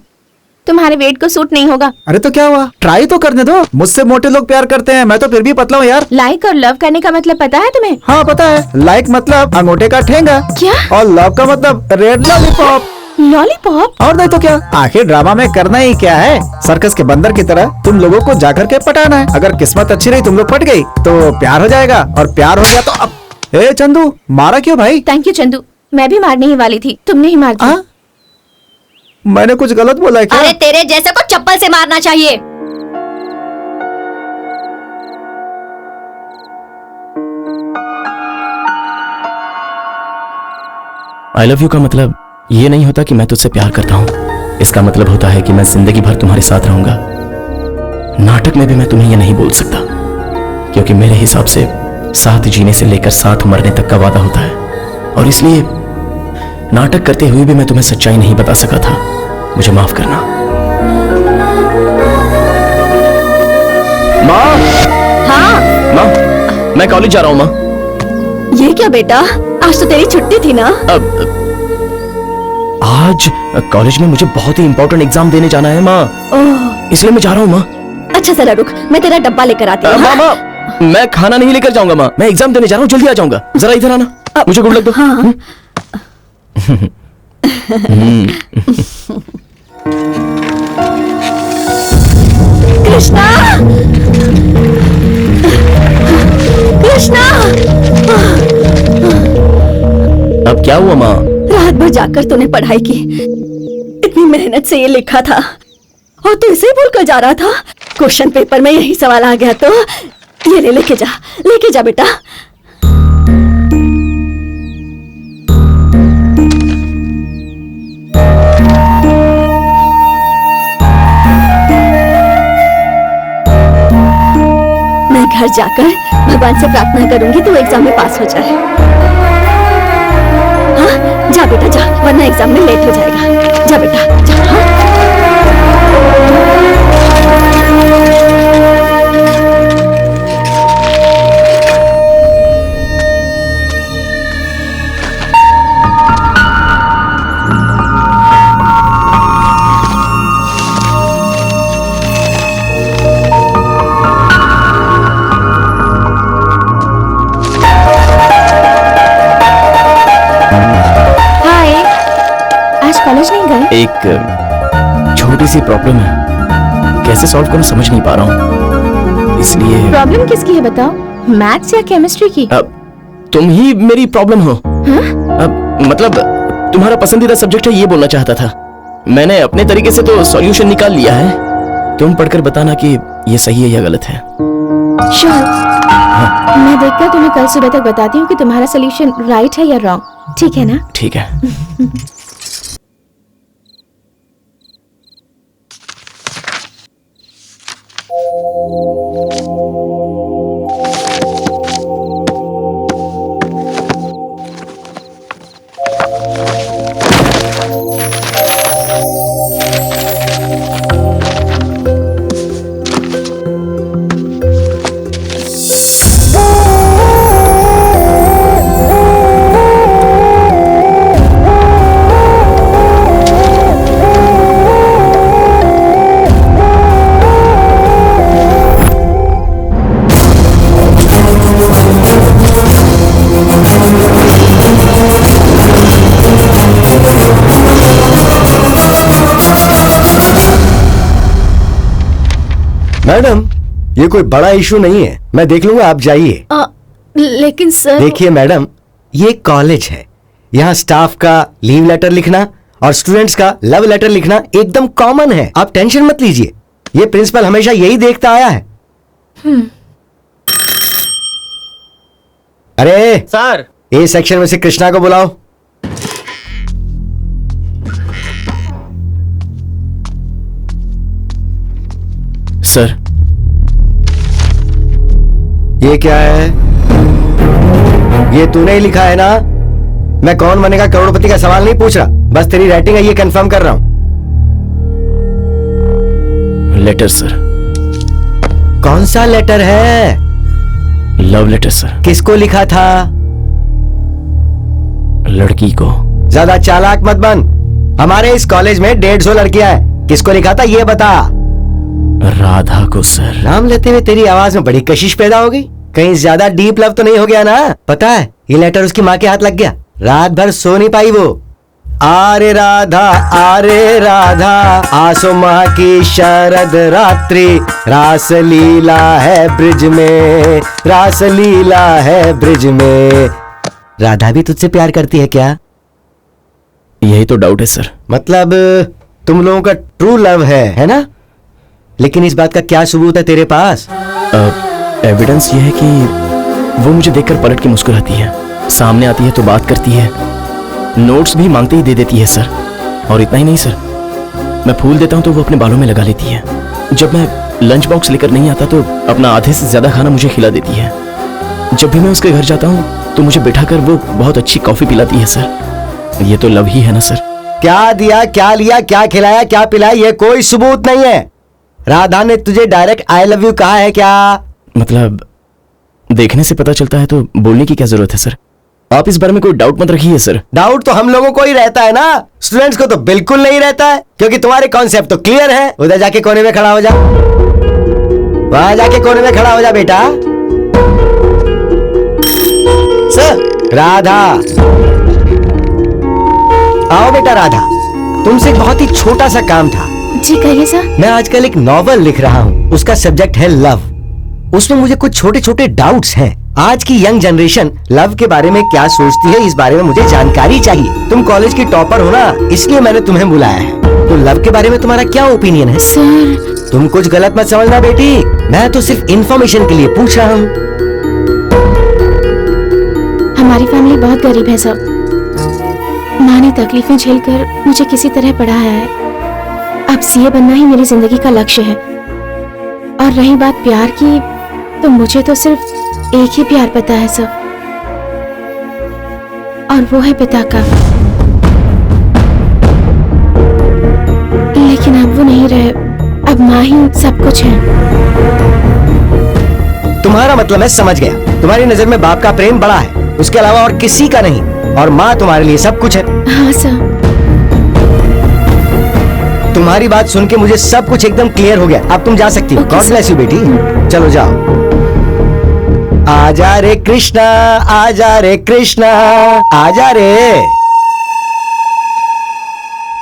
तुम्हारे वेट को सूट नहीं होगा। अरे तो क्या हुआ, ट्राई तो करने दो। मुझसे मोटे लोग प्यार करते हैं, मैं तो फिर भी पतला हूँ यार। लाइक और लव करने का मतलब पता है तुम्हें? हाँ पता है। लाइक मतलब अंगूठे का ठेंगा। क्या? और लव का मतलब रेड लॉलीपॉप। लॉलीपॉप? और नहीं तो क्या, आखिर ड्रामा में करना ही क्या है? सर्कस के बंदर की तरह तुम लोगों को जाकर के पटाना है। अगर किस्मत अच्छी रही, तुम लोग पट गई तो प्यार हो जाएगा, और प्यार हो गया तो अब। चंदू, मारा क्यों भाई? थैंक यू चंदू, मैं भी मारने ही वाली थी, तुमने ही मार दिया। मैंने कुछ गलत बोला है क्या? अरे तेरे जैसे को चप्पल से मारना चाहिए। आई लव यू का मतलब ये नहीं होता कि मैं तुझसे प्यार करता हूं। इसका मतलब होता है कि मैं जिंदगी भर तुम्हारे साथ रहूंगा। नाटक में भी मैं तुम्हें ये नहीं बोल सकता, क्योंकि मेरे हिसाब से साथ जीने से लेकर साथ मरने तक का वादा होता है, और इसलिए नाटक करते हुए भी मैं तुम्हें सच्चाई नहीं बता सका था। मुझे माफ करना। माँ। हाँ माँ, मैं कॉलेज जा रहा हूँ माँ। ये क्या बेटा, आज तो तेरी छुट्टी थी ना? आज कॉलेज में मुझे बहुत ही इंपॉर्टेंट एग्जाम देने जाना है माँ, इसलिए मैं जा रहा हूँ माँ। अच्छा जरा रुक, मैं तेरा डब्बा लेकर आती हूँ। माँ, मैं खाना नहीं लेकर जाऊंगा माँ, मैं एग्जाम देने जा रहा हूँ, जल्दी आ जाऊंगा। जरा इधर आना, मुझे गुड लक दो। हाँ। कृष्णा, कृष्णा। अब क्या हुआ माँ? रात भर जाकर तूने पढ़ाई की, इतनी मेहनत से ये लिखा था, और तू इसे भूल कर जा रहा था। क्वेश्चन पेपर में यही सवाल आ गया तो ये लेके जा बेटा। मैं घर जाकर भगवान से प्रार्थना करूंगी तू एग्जाम में पास हो जाए। हाँ जा बेटा जा, वरना एग्जाम में लेट हो जाएगा। जा बेटा जा। हाँ? कॉलेज नहीं गए? एक छोटी सी प्रॉब्लम है, कैसे सॉल्व करूं समझ नहीं पा रहा हूं, इसलिए। प्रॉब्लम किसकी है बताओ? मैथ्स या केमिस्ट्री की? तुम ही मेरी प्रॉब्लम हो। हाँ? मतलब तुम्हारा पसंदीदा सब्जेक्ट है ये बोलना चाहता था। मैंने अपने तरीके से तो सॉल्यूशन निकाल लिया है, तुम पढ़कर बताना कि ये सही है या गलत है। श्योर। मैं देखकर तुम्हें कल सुबह तक बताती हूँ कि तुम्हारा सोल्यूशन राइट है या रॉन्ग। ठीक है ना? ठीक है। मैडम, ये कोई बड़ा इशू नहीं है, मैं देख लूंगा, आप जाइए। लेकिन सर। देखिए मैडम, ये कॉलेज है, यहाँ स्टाफ का लीव लेटर लिखना और स्टूडेंट्स का लव लेटर लिखना एकदम कॉमन है, आप टेंशन मत लीजिए। ये प्रिंसिपल हमेशा यही देखता आया है। अरे सर, ए सेक्शन में से कृष्णा को बुलाओ। सर, ये क्या है? ये तूने ही लिखा है ना? मैं कौन बनेगा करोड़पति का सवाल नहीं पूछ रहा, बस तेरी राइटिंग है ये कंफर्म कर रहा हूं। Letter sir. कौन सा लेटर है? Love letter sir. किसको लिखा था? लड़की को। ज्यादा चालाक मत बन, हमारे इस कॉलेज में 150 लड़कियां हैं, किसको लिखा था ये बता। राधा को सर। नाम लेते हुए तेरी आवाज में बड़ी कशिश पैदा हो गई, कहीं ज्यादा डीप लव तो नहीं हो गया ना? पता है ये लेटर उसकी माँ के हाथ लग गया, रात भर सो नहीं पाई वो। आरे राधा आसो माँ की शरद रात्रि, रास लीला है ब्रिज में, रास लीला है ब्रिज में। राधा भी तुझसे प्यार करती है क्या? यही तो डाउट है सर। मतलब तुम लोगों का ट्रू लव है ना? लेकिन इस बात का क्या सबूत है तेरे पास? एविडेंस ये है कि वो मुझे देखकर पलट के मुस्कुराती है, सामने आती है तो बात करती है, नोट्स भी मांगते ही दे देती है सर। और इतना ही नहीं सर, मैं फूल देता हूं तो वो अपने बालों में लगा लेती है। जब मैं लंच बॉक्स लेकर नहीं आता तो अपना आधे से ज्यादा खाना मुझे खिला देती है। जब भी मैं उसके घर जाता हूं तो मुझे बिठाकर वो बहुत अच्छी कॉफी पिलाती है सर। ये तो लव ही है ना सर? क्या दिया, क्या लिया, क्या खिलाया, क्या पिलाया, ये कोई सबूत नहीं है। राधा ने तुझे डायरेक्ट आई लव यू कहा है क्या? मतलब देखने से पता चलता है तो बोलने की क्या जरूरत है सर? आप इस बारे में कोई डाउट मत रखिए सर। डाउट तो हम लोगों को ही रहता है ना, स्टूडेंट्स को तो बिल्कुल नहीं रहता है, क्योंकि तुम्हारे कॉन्सेप्ट तो क्लियर है। उधर जाके कोने में खड़ा हो जा, वहां जाके कोने में खड़ा हो जा बेटा। सर, राधा आओ बेटा। राधा, तुमसे एक बहुत ही छोटा सा काम था। जी कहिए सर। मैं आजकल एक नॉवल लिख रहा हूँ, उसका सब्जेक्ट है लव। उसमें मुझे कुछ छोटे छोटे डाउट्स हैं। आज की यंग जनरेशन लव के बारे में क्या सोचती है, इस बारे में मुझे जानकारी चाहिए। तुम कॉलेज की टॉपर हो ना, इसलिए मैंने तुम्हें बुलाया है। तो लव के बारे में तुम्हारा क्या ओपिनियन है? सर, तुम कुछ गलत मत समझना बेटी, मैं तो सिर्फ इंफॉर्मेशन के लिए पूछ रहा हूँ। हमारी फैमिली बहुत गरीब है सर। माँ ने तकलीफें झेलकर मुझे किसी तरह पढ़ाया है। अब सीए बनना ही मेरी जिंदगी का लक्ष्य है। और रही बात प्यार की, तो मुझे तो सिर्फ एक ही प्यार पता है सर, और वो है पिता का। लेकिन अब वो नहीं रहे, अब माँ ही सब कुछ है। तुम्हारा मतलब मैं समझ गया, तुम्हारी नजर में बाप का प्रेम बड़ा है, उसके अलावा और किसी का नहीं, और माँ तुम्हारे लिए सब कुछ है। हाँ सर। तुम्हारी बात सुन के मुझे सब कुछ एकदम क्लियर हो गया। अब तुम जा सकती हो। गॉड ब्लेस यू बेटी, चलो जाओ। आजा रे कृष्णा, आजा रे कृष्णा, आजा रे।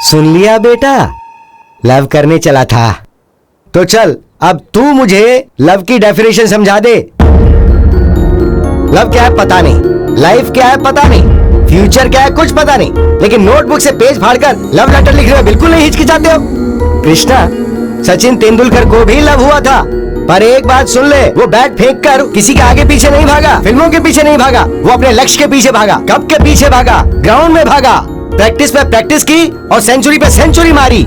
सुन लिया बेटा, लव करने चला था तो चल अब तू मुझे लव की डेफिनेशन समझा दे। लव क्या है पता नहीं, लाइफ क्या है पता नहीं, फ्यूचर क्या है कुछ पता नहीं, लेकिन नोटबुक से पेज फाड़कर लव लेटर लिखने में बिल्कुल नहीं हिचकिचाते हो। कृष्णा, सचिन तेंदुलकर को भी लव हुआ था, पर एक बात सुन ले, वो बैट फेंक कर किसी के आगे पीछे नहीं भागा, फिल्मों के पीछे नहीं भागा, वो अपने लक्ष्य के पीछे भागा। कब के पीछे भागा? ग्राउंड में भागा, प्रैक्टिस पे प्रैक्टिस की और सेंचुरी पे सेंचुरी मारी।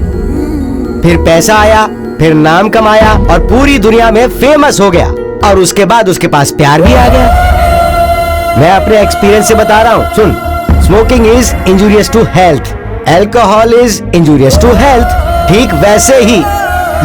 फिर पैसा आया, फिर नाम कमाया और पूरी दुनिया में फेमस हो गया, और उसके बाद उसके पास प्यार भी आ गया। मैं अपने एक्सपीरियंस से बता रहा हूँ, सुन। Smoking is injurious to health, alcohol is injurious to health. ठीक वैसे ही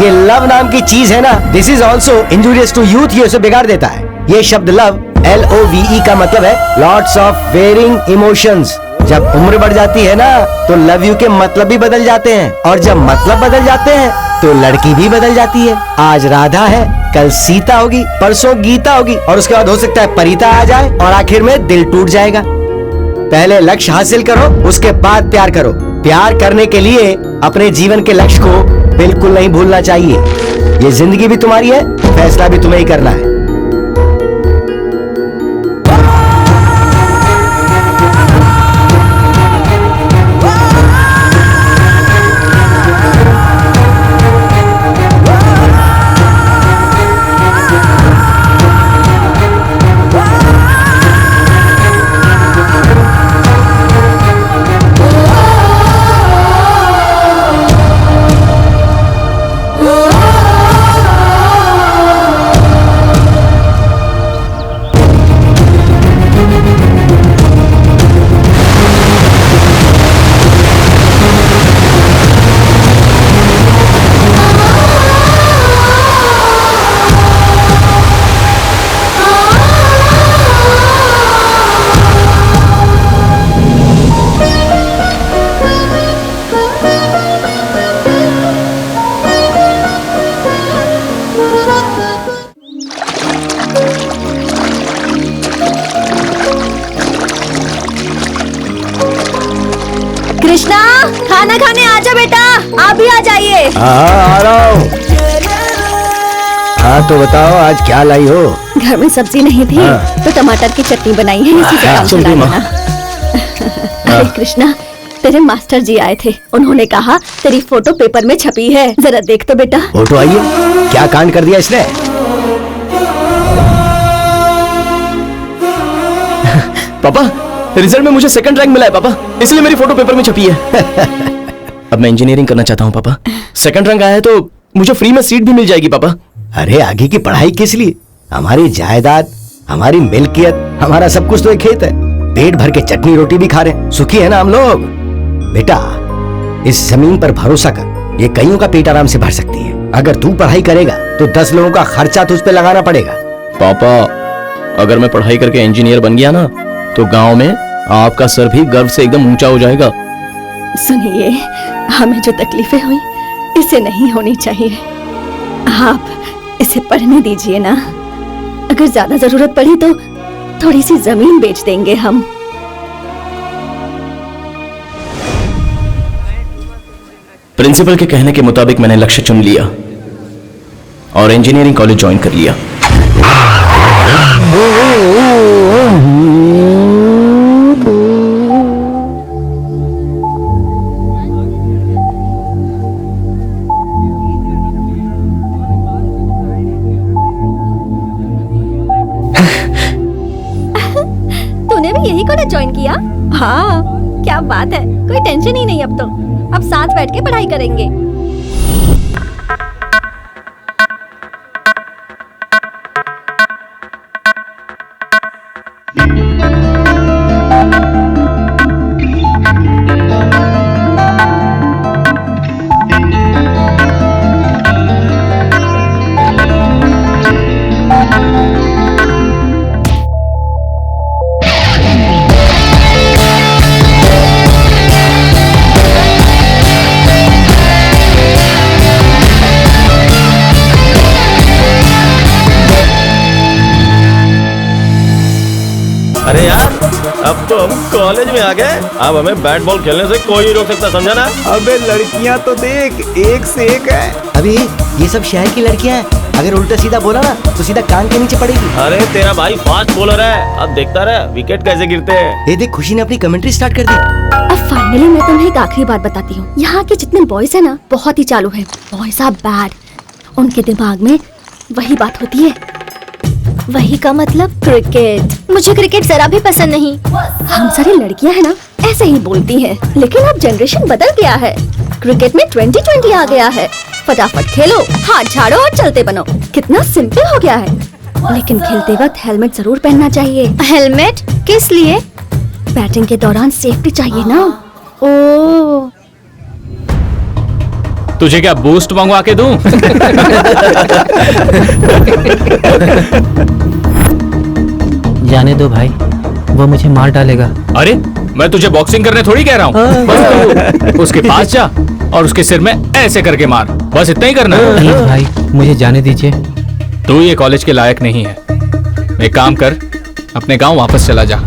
ये लव नाम की चीज है ना, this is also injurious to youth, ये उसे बिगाड़ देता है। ये शब्द लव, LOVE का मतलब है लॉट्स ऑफ वेरिंग इमोशंस। जब उम्र बढ़ जाती है ना, तो लव यू के मतलब भी बदल जाते हैं, और जब मतलब बदल जाते हैं तो लड़की भी बदल जाती है। आज राधा है, कल सीता होगी, परसों गीता होगी, और उसके बाद हो सकता है परिता आ जाए, और आखिर में दिल टूट जाएगा। पहले लक्ष्य हासिल करो, उसके बाद प्यार करो। प्यार करने के लिए अपने जीवन के लक्ष्य को बिल्कुल नहीं भूलना चाहिए। ये जिंदगी भी तुम्हारी है, फैसला भी तुम्हें ही करना है। कृष्णा, खाना खाने आजा बेटा, आप भी आ जाइए। आ रहा हूँ। हाँ तो बताओ, आज क्या लाई हो? घर में सब्जी नहीं थी, तो टमाटर की चटनी बनाई है, इसी से काम चला लेना। अरे कृष्णा, तेरे मास्टर जी आए थे, उन्होंने कहा तेरी फोटो पेपर में छपी है, जरा देख तो बेटा। फोटो आई है? क्या कांड कर दिया इसने? पापा, रिजल्ट में मुझे सेकंड रैंक मिला है पापा, इसलिए मेरी फोटो पेपर में छपी है। अब मैं इंजीनियरिंग करना चाहता हूँ पापा। सेकंड रैंक आया है तो मुझे फ्री में सीट भी मिल जाएगी पापा। अरे आगे की पढ़ाई किस लिए? हमारी जायदाद, हमारी मिल्कियत, हमारा सब कुछ तो एक खेत है। पेट भर के चटनी रोटी भी खा रहे, सुखी है ना हम लोग। बेटा, इस जमीन पर भरोसा कर, ये कईयों का पेट आराम से भर सकती है। अगर तू पढ़ाई करेगा तो 10 लोगों का खर्चा तुझ पे लगाना पड़ेगा। पापा, अगर मैं पढ़ाई करके इंजीनियर बन गया ना, तो गांव में आपका सर भी गर्व से एकदम ऊंचा हो जाएगा। सुनिए, हमें जो तकलीफें हुई इसे नहीं होनी चाहिए। आप इसे पढ़ने दीजिए ना, अगर ज्यादा जरूरत पड़ी तो थोड़ी सी जमीन बेच देंगे हम। प्रिंसिपल के कहने के मुताबिक मैंने लक्ष्य चुन लिया और इंजीनियरिंग कॉलेज ज्वाइन कर लिया। तूने भी यही कॉलेज ज्वाइन किया? हाँ, क्या बात है, कोई टेंशन ही नहीं। अब तो अब साथ बैठ के पढ़ाई करेंगे। अरे यार, अब तो हम कॉलेज में आ गए, अब हमें बैट बॉल खेलने से कोई नहीं रोक सकता, समझा ना? अबे लड़कियां तो देख, एक से एक है। अभी ये सब शहर की लड़कियां हैं, अगर उल्टा सीधा बोला ना तो सीधा कान के नीचे पड़ेगी। अरे तेरा भाई फास्ट बॉलर है, अब देखता रहे विकेट कैसे गिरते हैं। ये देख खुशी ने अपनी कमेंट्री स्टार्ट कर दी। अब फाइनली मैं तुम्हें एक आखिरी बात बताती हूँ। यहाँ के जितने बॉयज है ना बहुत ही चालू है। Boys are bad. उनके दिमाग में वही बात होती है। वही का मतलब क्रिकेट। मुझे क्रिकेट जरा भी पसंद नहीं। हम सारी लड़कियां है ना ऐसे ही बोलती हैं, लेकिन अब जनरेशन बदल गया है। क्रिकेट में 2020 आ गया है। फटाफट खेलो, हाथ झाड़ो और चलते बनो। कितना सिंपल हो गया है। लेकिन खेलते वक्त हेलमेट जरूर पहनना चाहिए। हेलमेट किस लिए? बैटिंग के दौरान सेफ्टी चाहिए ना। ओ तुझे क्या बूस्ट मंगवा के दूं? जाने दो भाई, वो मुझे मार डालेगा। अरे मैं तुझे बॉक्सिंग करने थोड़ी कह रहा हूँ। बस तू उसके पास जा और उसके सिर में ऐसे करके मार, बस इतना ही करना है। प्लीज भाई मुझे जाने दीजिए। तू ये कॉलेज के लायक नहीं है। एक काम कर, अपने गांव वापस चला जा।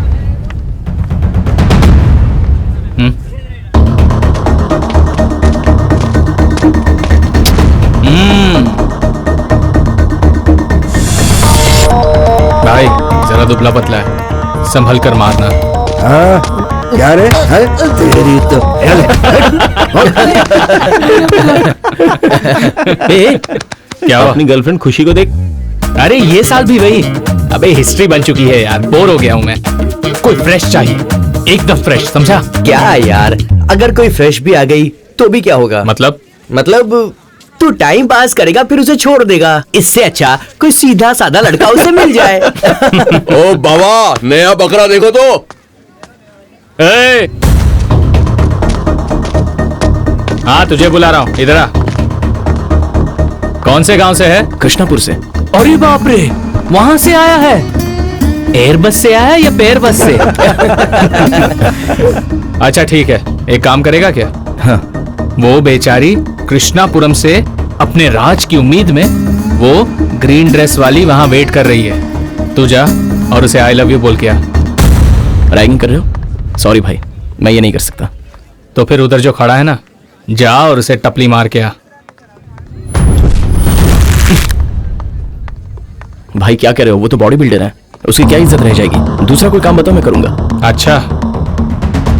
भाई जरा दुबला पतला है, संभल कर मारना। क्या रे? तेरी तो क्या हुआ? अपनी गर्लफ्रेंड खुशी को देख। अरे ये साल भी वही। अबे हिस्ट्री बन चुकी है यार, बोर हो गया हूँ मैं। कोई फ्रेश चाहिए, एकदम फ्रेश, समझा? क्या यार, अगर कोई फ्रेश भी आ गई तो भी क्या होगा? मतलब तू टाइम पास करेगा फिर उसे छोड़ देगा। इससे अच्छा कोई सीधा साधा लड़का उसे मिल जाए। ओ बाबा, नया बकरा देखो तो। ए! हाँ तुझे बुला रहा हूँ, इधर आ। कौन से गांव से है? कृष्णापुर से। अरे बाप रे, वहां से आया है? एयर बस से आया या पेयर बस से? अच्छा ठीक है, एक काम करेगा क्या? हाँ। वो बेचारी कृष्णापुरम से अपने राज की उम्मीद में वो ग्रीन ड्रेस वाली वहां वेट कर रही है। तू जा और उसे आई लव यू बोल के आ। रैगिंग कर रहे हो? सॉरी भाई, मैं ये नहीं कर सकता। तो फिर उधर जो खड़ा है ना, जा और उसे टपली मार के आ। भाई क्या कह रहे हो? वो तो बॉडी बिल्डर है, उसकी क्या इज्जत रह जाएगी? दूसरा कोई काम बताओ, मैं करूंगा। अच्छा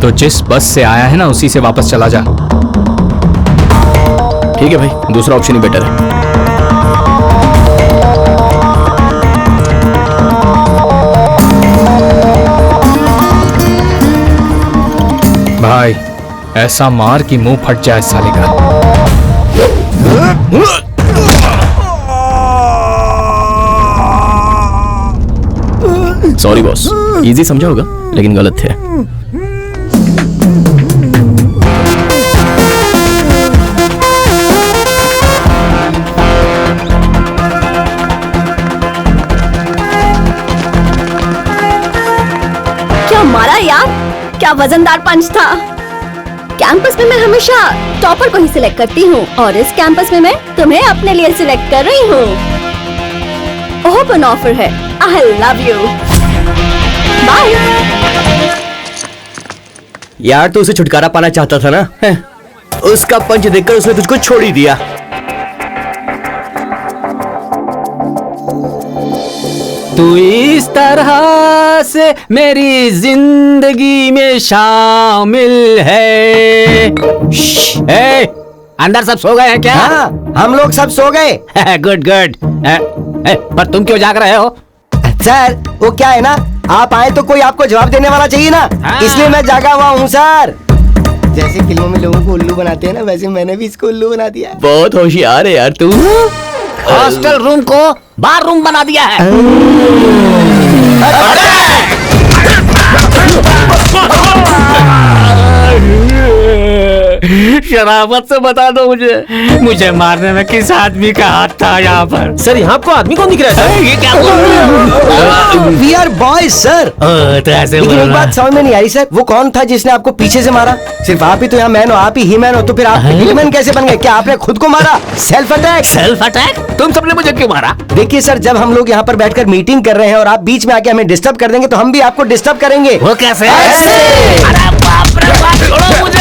तो जिस बस से आया है ना उसी से वापस चला जा। ठीक है भाई, दूसरा ऑप्शन ही बेटर है। भाई ऐसा मार कि मुंह फट जाए साले का। सॉरी बॉस, इजी समझा होगा लेकिन गलत है। क्या मारा यार, क्या वजनदार पंच था। कैंपस में मैं हमेशा टॉपर को ही सिलेक्ट करती हूँ और इस कैंपस में मैं तुम्हें अपने लिए सिलेक्ट कर रही हूँ। ओपन ऑफर है। आई लव यू। बाय। यार तू उसे छुटकारा पाना चाहता था ना? उसका पंच देखकर उसने तुझको छोड़ ही दिया। तू इस तरह से मेरी जिंदगी में शामिल है। ए, अंदर सब सो गए हैं क्या? हाँ, हम लोग सब सो गए। Good good. पर तुम क्यों जाग रहे हो? सर वो क्या है ना, आप आए तो कोई आपको जवाब देने वाला चाहिए ना, इसलिए मैं जागा हुआ हूँ सर। जैसे फिल्मों में लोगों को उल्लू बनाते हैं ना, वैसे मैंने भी इसको उल्लू बना दिया। बहुत होशियार है यार तू। हॉस्टल रूम को बार रूम बना दिया है। शराफत से बता दो मुझे मारने में किस आदमी का हाथ था यहाँ पर? सर यहाँ आपको आदमी कौन दिख रहा है? ये क्या बोल रहे हो? We are boys sir. तो ऐसे लेकिन एक बोलना। बात समझ में नहीं आई सर, वो कौन था जिसने आपको पीछे से मारा? सिर्फ आप ही तो यहाँ मैन हो, आप ही मैन हो, तो फिर आप हिटमैन कैसे बन गए? क्या आपने खुद को मारा? Self attack. Self attack? तुम सबने मुझे क्यों मारा? देखिए सर, जब हम लोग यहाँ पर बैठकर मीटिंग कर रहे हैं और आप बीच में आके हमें डिस्टर्ब कर देंगे तो हम भी आपको डिस्टर्ब करेंगे। वो कैसे? ऐसे। अरे बाप रे बाप, छोड़ो मुझे,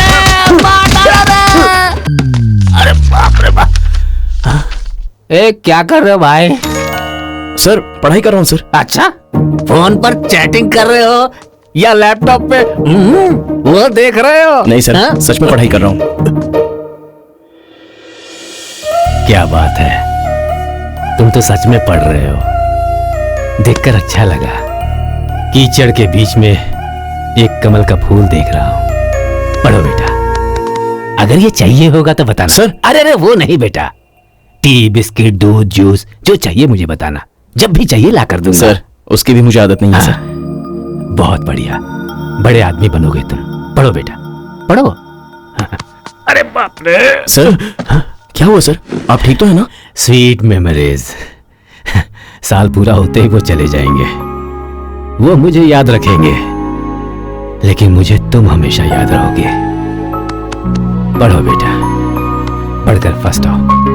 मार डालो रे। अरे बाप रे बाप। ए क्या कर रहे हो भाई? सर पढ़ाई कर रहा हूँ सर। अच्छा, फोन पर चैटिंग कर रहे हो या लैपटॉप पे वो देख रहे हो? नहीं सर, हाँ? सच में पढ़ाई कर रहा हूँ। क्या बात है, तुम तो सच में पढ़ रहे हो। देखकर अच्छा लगा। कीचड़ के बीच में एक कमल का फूल देख रहा हूँ। पढ़ो बेटा, अगर ये चाहिए होगा तो बताना। सर। अरे वो नहीं बेटा, टी बिस्किट दूध जूस जो चाहिए मुझे बताना, जब भी चाहिए ला कर दूंगा। सर उसकी भी मुझे आदत नहीं है सर। बहुत बढ़िया, बड़े आदमी बनोगे तुम। पढ़ो बेटा, पढ़ो। अरे बाप रे सर, क्या हुआ सर? आप ठीक तो है ना? स्वीट मेमोरीज, साल पूरा होते ही वो चले जाएंगे। वो मुझे याद रखेंगे, लेकिन मुझे तुम हमेशा याद रहोगे। पढ़ो बेटा, पढ़कर फर्स्ट आओ।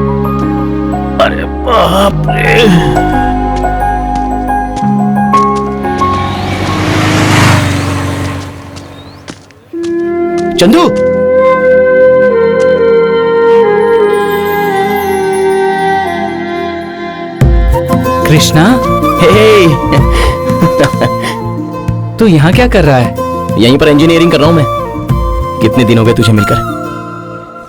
अरे बाप रे। चंदू, कृष्णा, हे। तू यहाँ क्या कर रहा है? यहीं पर इंजीनियरिंग कर रहा हूँ मैं। कितने दिन हो गए तुझे मिलकर?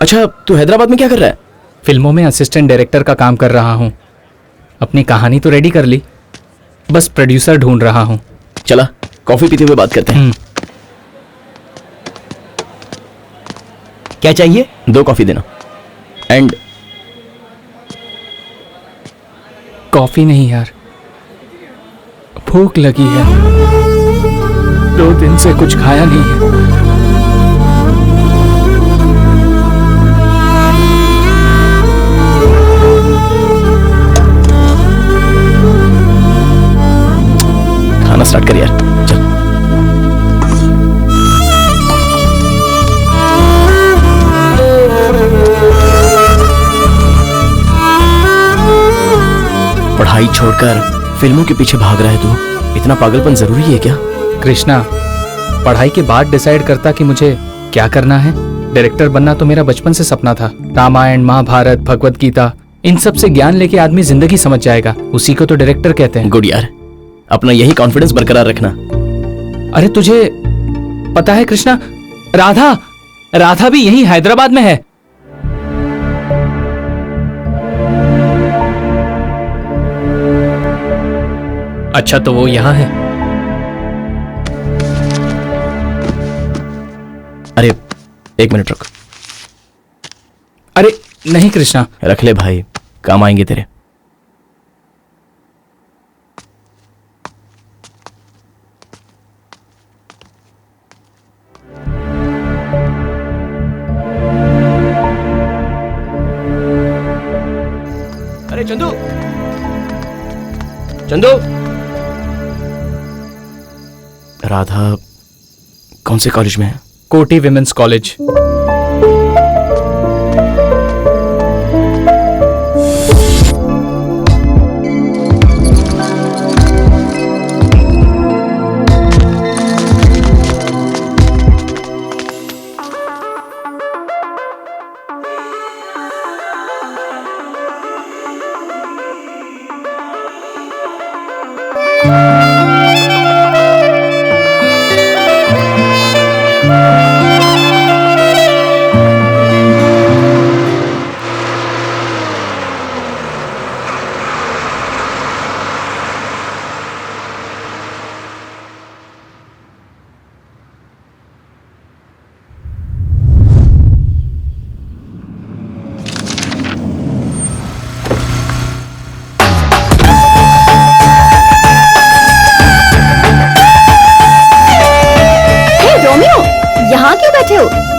अच्छा, तू हैदराबाद में क्या कर रहा है? फिल्मों में असिस्टेंट डायरेक्टर का काम कर रहा हूँ। अपनी कहानी तो रेडी कर ली, बस प्रोड्यूसर ढूंढ रहा हूँ। चला कॉफी पीते हुए बात करते हैं। क्या चाहिए? 2 कॉफी देना। एंड कॉफी नहीं यार, भूख लगी है। 2 दिन से कुछ खाया नहीं है। खाना स्टार्ट कर यार, चल। पढ़ाई छोड़कर फिल्मों के पीछे भाग रहा है तू। इतना पागलपन जरूरी है क्या? कृष्णा, पढ़ाई के बाद डिसाइड करता कि मुझे क्या करना है। डायरेक्टर बनना तो मेरा बचपन से सपना था। रामायण, महाभारत, भगवत गीता, इन सब से ज्ञान लेके आदमी जिंदगी समझ जाएगा, उसी को तो डायरेक्टर कहते हैं। गुड यार, अपना यही कॉन्फिडेंस बरकरार रखना। अरे तुझे पता है कृष्णा, राधा भी यही हैदराबाद में है। अच्छा, तो वो यहाँ है। अरे 1 मिनट रुक। अरे नहीं कृष्णा, रख ले भाई, काम आएंगे तेरे। अरे चंदू, चंदू। राधा कौन से कॉलेज में है? कोटी विमेंस कॉलेज।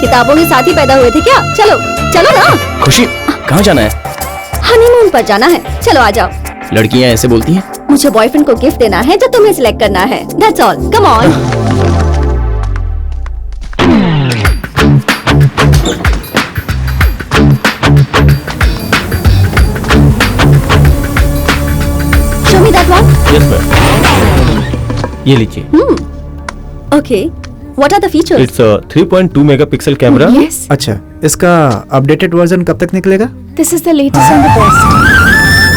किताबों के साथ ही पैदा हुए थे क्या? चलो चलो ना। खुशी, कहाँ जाना है? हनीमून पर जाना है, चलो आ जाओ। लड़कियाँ ऐसे बोलती हैं? मुझे बॉयफ्रेंड को गिफ्ट देना है तो तुम्हें सिलेक्ट करना है, that's all, come on. Show me that one. Yes ma'am, ये लीजिए। Okay, what are the features? It's 3.2 megapixel camera. Yes, अच्छा, इसका अपडेटेड वर्जन कब तक निकलेगा? This is the latest and the best.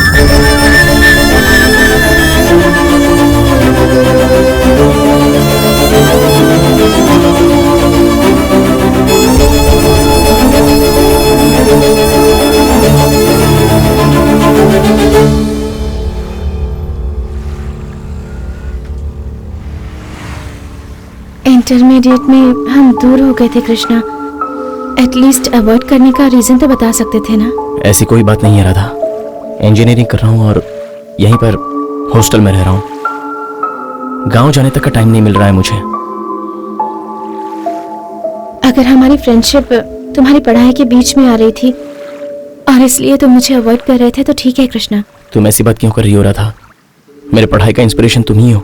Intermediate में हम दूर हो गए थे कृष्णा। एटलीस्ट अवॉइड करने का रीजन तो बता सकते थे ना। ऐसी कोई बात नहीं है राधा। इंजीनियरिंग कर रहा हूँ और यहीं पर हॉस्टल में रह रहा हूँ। गांव जाने तक का टाइम नहीं मिल रहा है मुझे। अगर हमारी फ्रेंडशिप तुम्हारी पढ़ाई के बीच में आ रही थी और इसलिए तुम मुझे अवॉइड कर रहे थे तो ठीक है कृष्णा। तुम ऐसी बात क्यों कर रही हो राधा? मेरे पढ़ाई का इंस्पिरेशन तुम ही हो।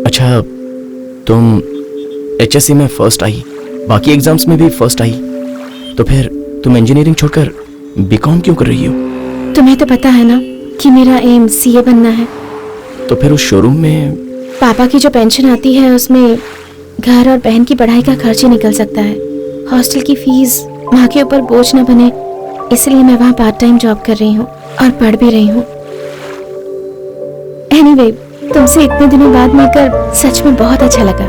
अच्छा, तुम HSC में फर्स्ट आई, बाकी एग्जाम्स में भी फर्स्ट आई, तो फिर तुम इंजीनियरिंग छोड़कर BCom क्यों कर रही हो? तुम्हें तो पता है ना कि मेरा एम CA बनना है। तो फिर उस शोरूम में पापा की जो पेंशन आती है उसमें घर और बहन की पढ़ाई का खर्च ही निकल सकता है। हॉस्टल की फीस माँ के ऊपर बोझ न बने, इसलिए मैं वहाँ पार्ट टाइम जॉब कर रही हूँ और पढ़ भी रही हूँ। एनीवे, तुमसे इतने दिनों बाद मिलकर सच में बहुत अच्छा लगा।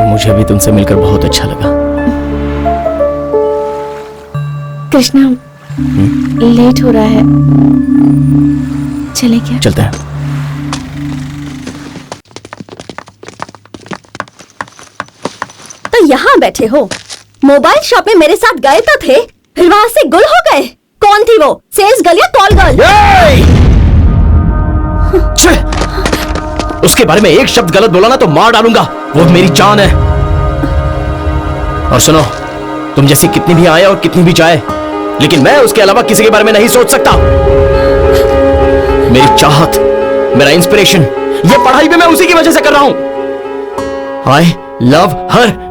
मुझे भी तुमसे मिलकर बहुत अच्छा लगा। कृष्णा, लेट हो रहा है, चले क्या? चलते हैं। तो यहाँ बैठे हो, मोबाइल शॉप में मेरे साथ गए तो थे, फिर वहाँ से गुल हो गए। कौन थी वो? सेल्स गर्ल या कॉल गर्ल? उसके बारे में एक शब्द गलत बोला ना तो मार डालूंगा। वो मेरी जान है। और सुनो, तुम जैसी कितनी भी आए और कितनी भी जाए, लेकिन मैं उसके अलावा किसी के बारे में नहीं सोच सकता। मेरी चाहत, मेरा इंस्पिरेशन, ये पढ़ाई भी मैं उसी की वजह से कर रहा हूं। I love her.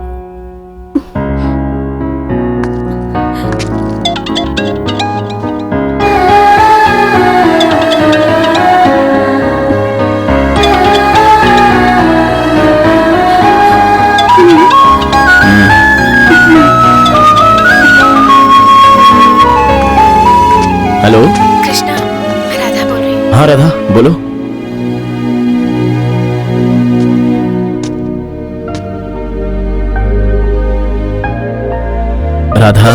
Hello Krishna, मैं राधा बोल रही हूँ। हाँ राधा, बोलो। राधा,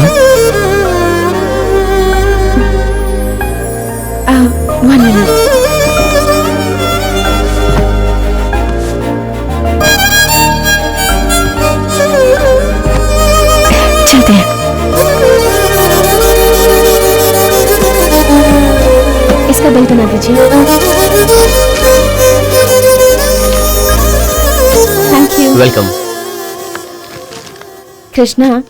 1 मिनट। चलते हैं। इसका बिल बना दीजिए। Thank you. Welcome. Krishna,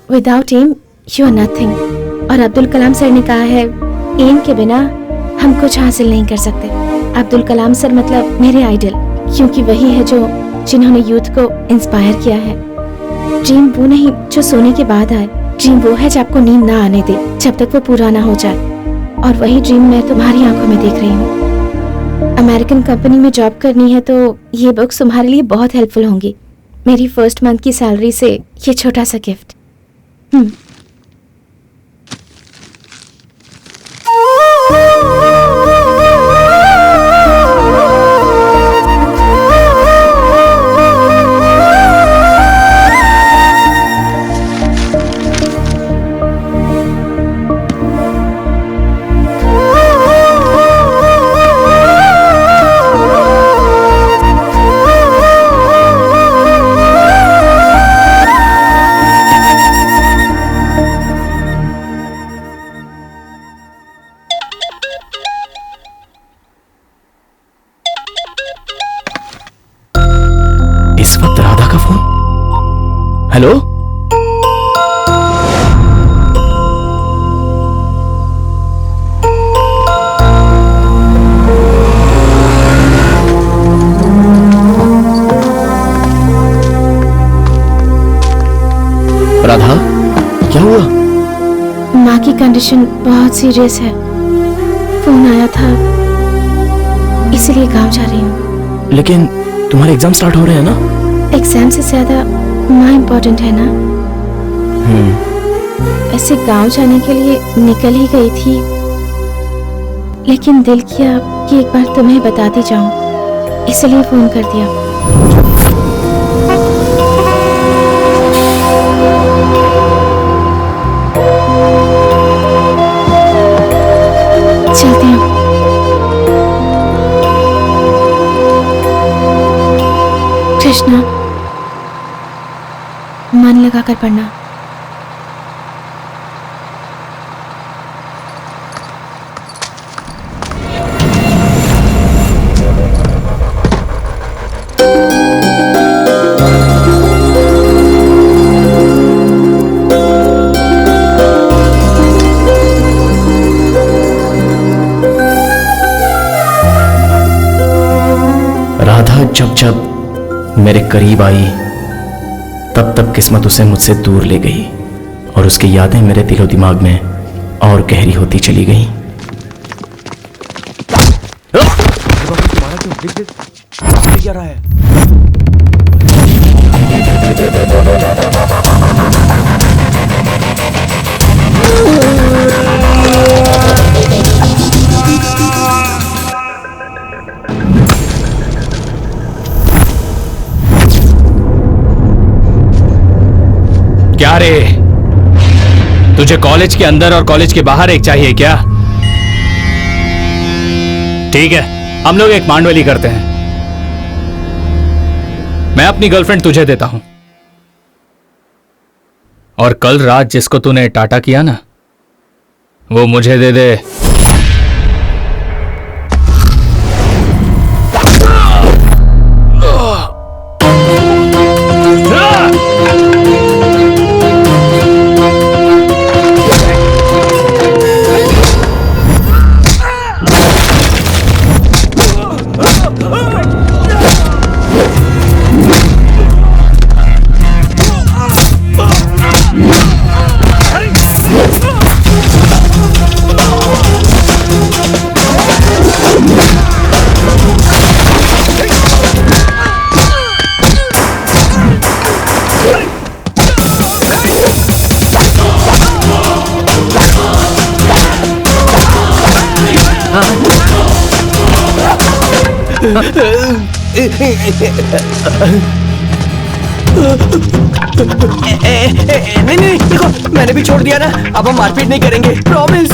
without M you are nothing. और अब्दुल कलाम सर ने कहा है, एम के बिना हम कुछ हासिल नहीं कर सकते। अब्दुल कलाम सर मतलब मेरे आइडल, क्योंकि वही है जो जिन्होंने यूथ को इंस्पायर किया है। ड्रीम वो नहीं जो सोने के बाद आए, ड्रीम वो है जो आपको नींद ना आने दे जब तक वो पूरा ना हो जाए। और वही ड्रीम मैं तुम्हारी आंखों में देख रही हूँ। अमेरिकन कंपनी में जॉब करनी है तो ये बुक्स तुम्हारे लिए बहुत हेल्पफुल होंगी। मेरी फर्स्ट मंथ की सैलरी से ये छोटा सा गिफ्ट। इस वक्त राधा का फोन। हेलो, राधा, क्या हुआ? माँ की कंडीशन बहुत सीरियस है। फोन आया था, इसीलिए गांव जा रही हूँ। लेकिन तुम्हारे एग्जाम स्टार्ट हो रहे हैं ना? एग्जाम से ज्यादा माँ इम्पोर्टेंट है ना। ऐसे गांव जाने के लिए निकल ही गई थी, लेकिन दिल किया कि एक बार तुम्हें बताती जाऊं, इसलिए फोन कर दिया। चलते हैं। कृष्णा, लगाकर पढ़ना। राधा जब जब मेरे करीब आई तब तब किस्मत उसे मुझसे दूर ले गई और उसकी यादें मेरे दिलो दिमाग में और गहरी होती चली गई। क्या रहा है? क्या रे, तुझे कॉलेज के अंदर और कॉलेज के बाहर एक चाहिए क्या? ठीक है, हम लोग एक मांडवली करते हैं। मैं अपनी गर्लफ्रेंड तुझे देता हूं और कल रात जिसको तूने टाटा किया ना, वो मुझे दे दे। नहीं नहीं देखो, मैंने भी छोड़ दिया ना, अब हम मारपीट नहीं करेंगे, प्रॉमिस।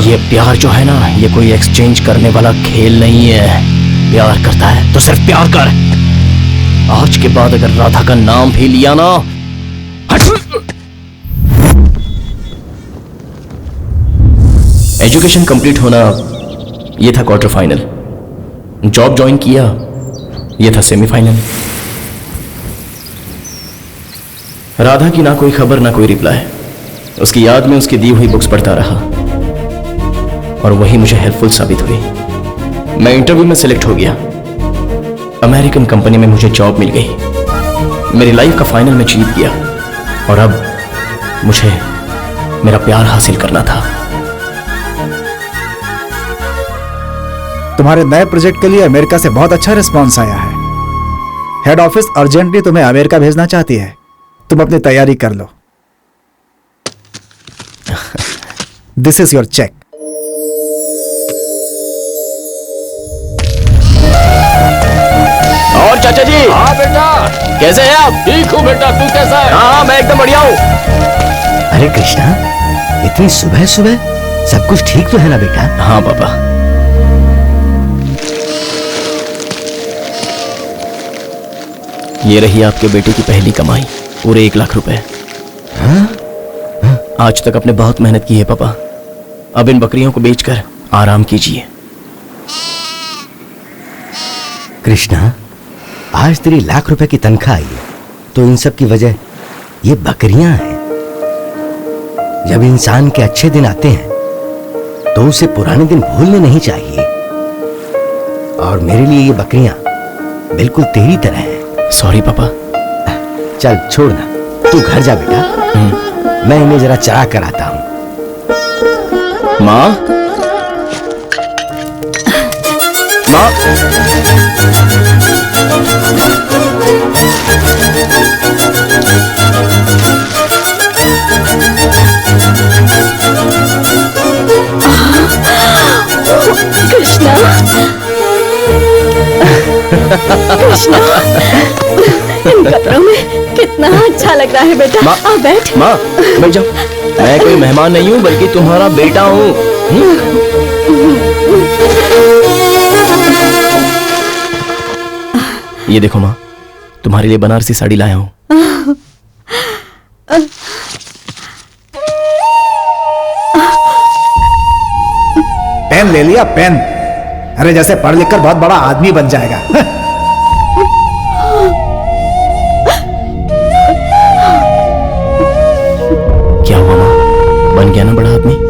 ये प्यार जो है ना, ये कोई एक्सचेंज करने वाला खेल नहीं है। प्यार करता है तो सिर्फ प्यार कर। आज के बाद अगर राधा का नाम भी लिया ना, एजुकेशन कंप्लीट होना ये था क्वार्टर फाइनल, जॉब ज्वाइन किया ये था सेमीफाइनल। राधा की ना कोई खबर ना कोई रिप्लाई। उसकी याद में उसकी दी हुई बुक्स पढ़ता रहा और वही मुझे हेल्पफुल साबित हुई। मैं इंटरव्यू में सिलेक्ट हो गया, अमेरिकन कंपनी में मुझे जॉब मिल गई, मेरी लाइफ का फाइनल में जीत गया और अब मुझे मेरा प्यार हासिल करना था। तुम्हारे नए प्रोजेक्ट के लिए अमेरिका से बहुत अच्छा रिस्पांस आया है। हेड ऑफिस अर्जेंटली तुम्हें अमेरिका भेजना चाहती है, तुम अपनी तैयारी कर लो। This is your cheque. और चाचा जी। हाँ बेटा, कैसे हैं आप? ठीक हूँ बेटा, तू कैसा है? हाँ मैं एकदम बढ़िया हूँ। अरे कृष्णा, इतनी सुबह सुबह सब कुछ ठीक तो है ना बेटा? हाँ पापा। ये रही आपके बेटे की पहली कमाई, पूरे 1 लाख रुपए। आज तक आपने बहुत मेहनत की है पापा, अब इन बकरियों को बेचकर आराम कीजिए। कृष्णा, आज तेरी 1 लाख रुपए की तनख्वाह आई है, तो इन सब की वजह ये बकरियां हैं। जब इंसान के अच्छे दिन आते हैं तो उसे पुराने दिन भूलने नहीं चाहिए, और मेरे लिए ये बकरियां बिल्कुल तेरी तरह हैं। सॉरी पापा। चल छोड़ना, तू घर जा बेटा। मैं इन्हें जरा चरा कर आता हूँ। माँ, माँ, कृष्णा, कृष्णा, इन कपड़ों में कितना अच्छा लग रहा है बेटा। माँ, आ बैठ। माँ, बैठ जाओ। मैं कोई मेहमान नहीं हूँ बल्कि तुम्हारा बेटा हूँ। ये देखो माँ, तुम्हारे लिए बनारसी साड़ी लाया हूँ। पेन ले लिया पेन। अरे जैसे पढ़ लिख कर बहुत बड़ा आदमी बन जाएगा। क्या हुआ माँ, बन गया ना बड़ा आदमी?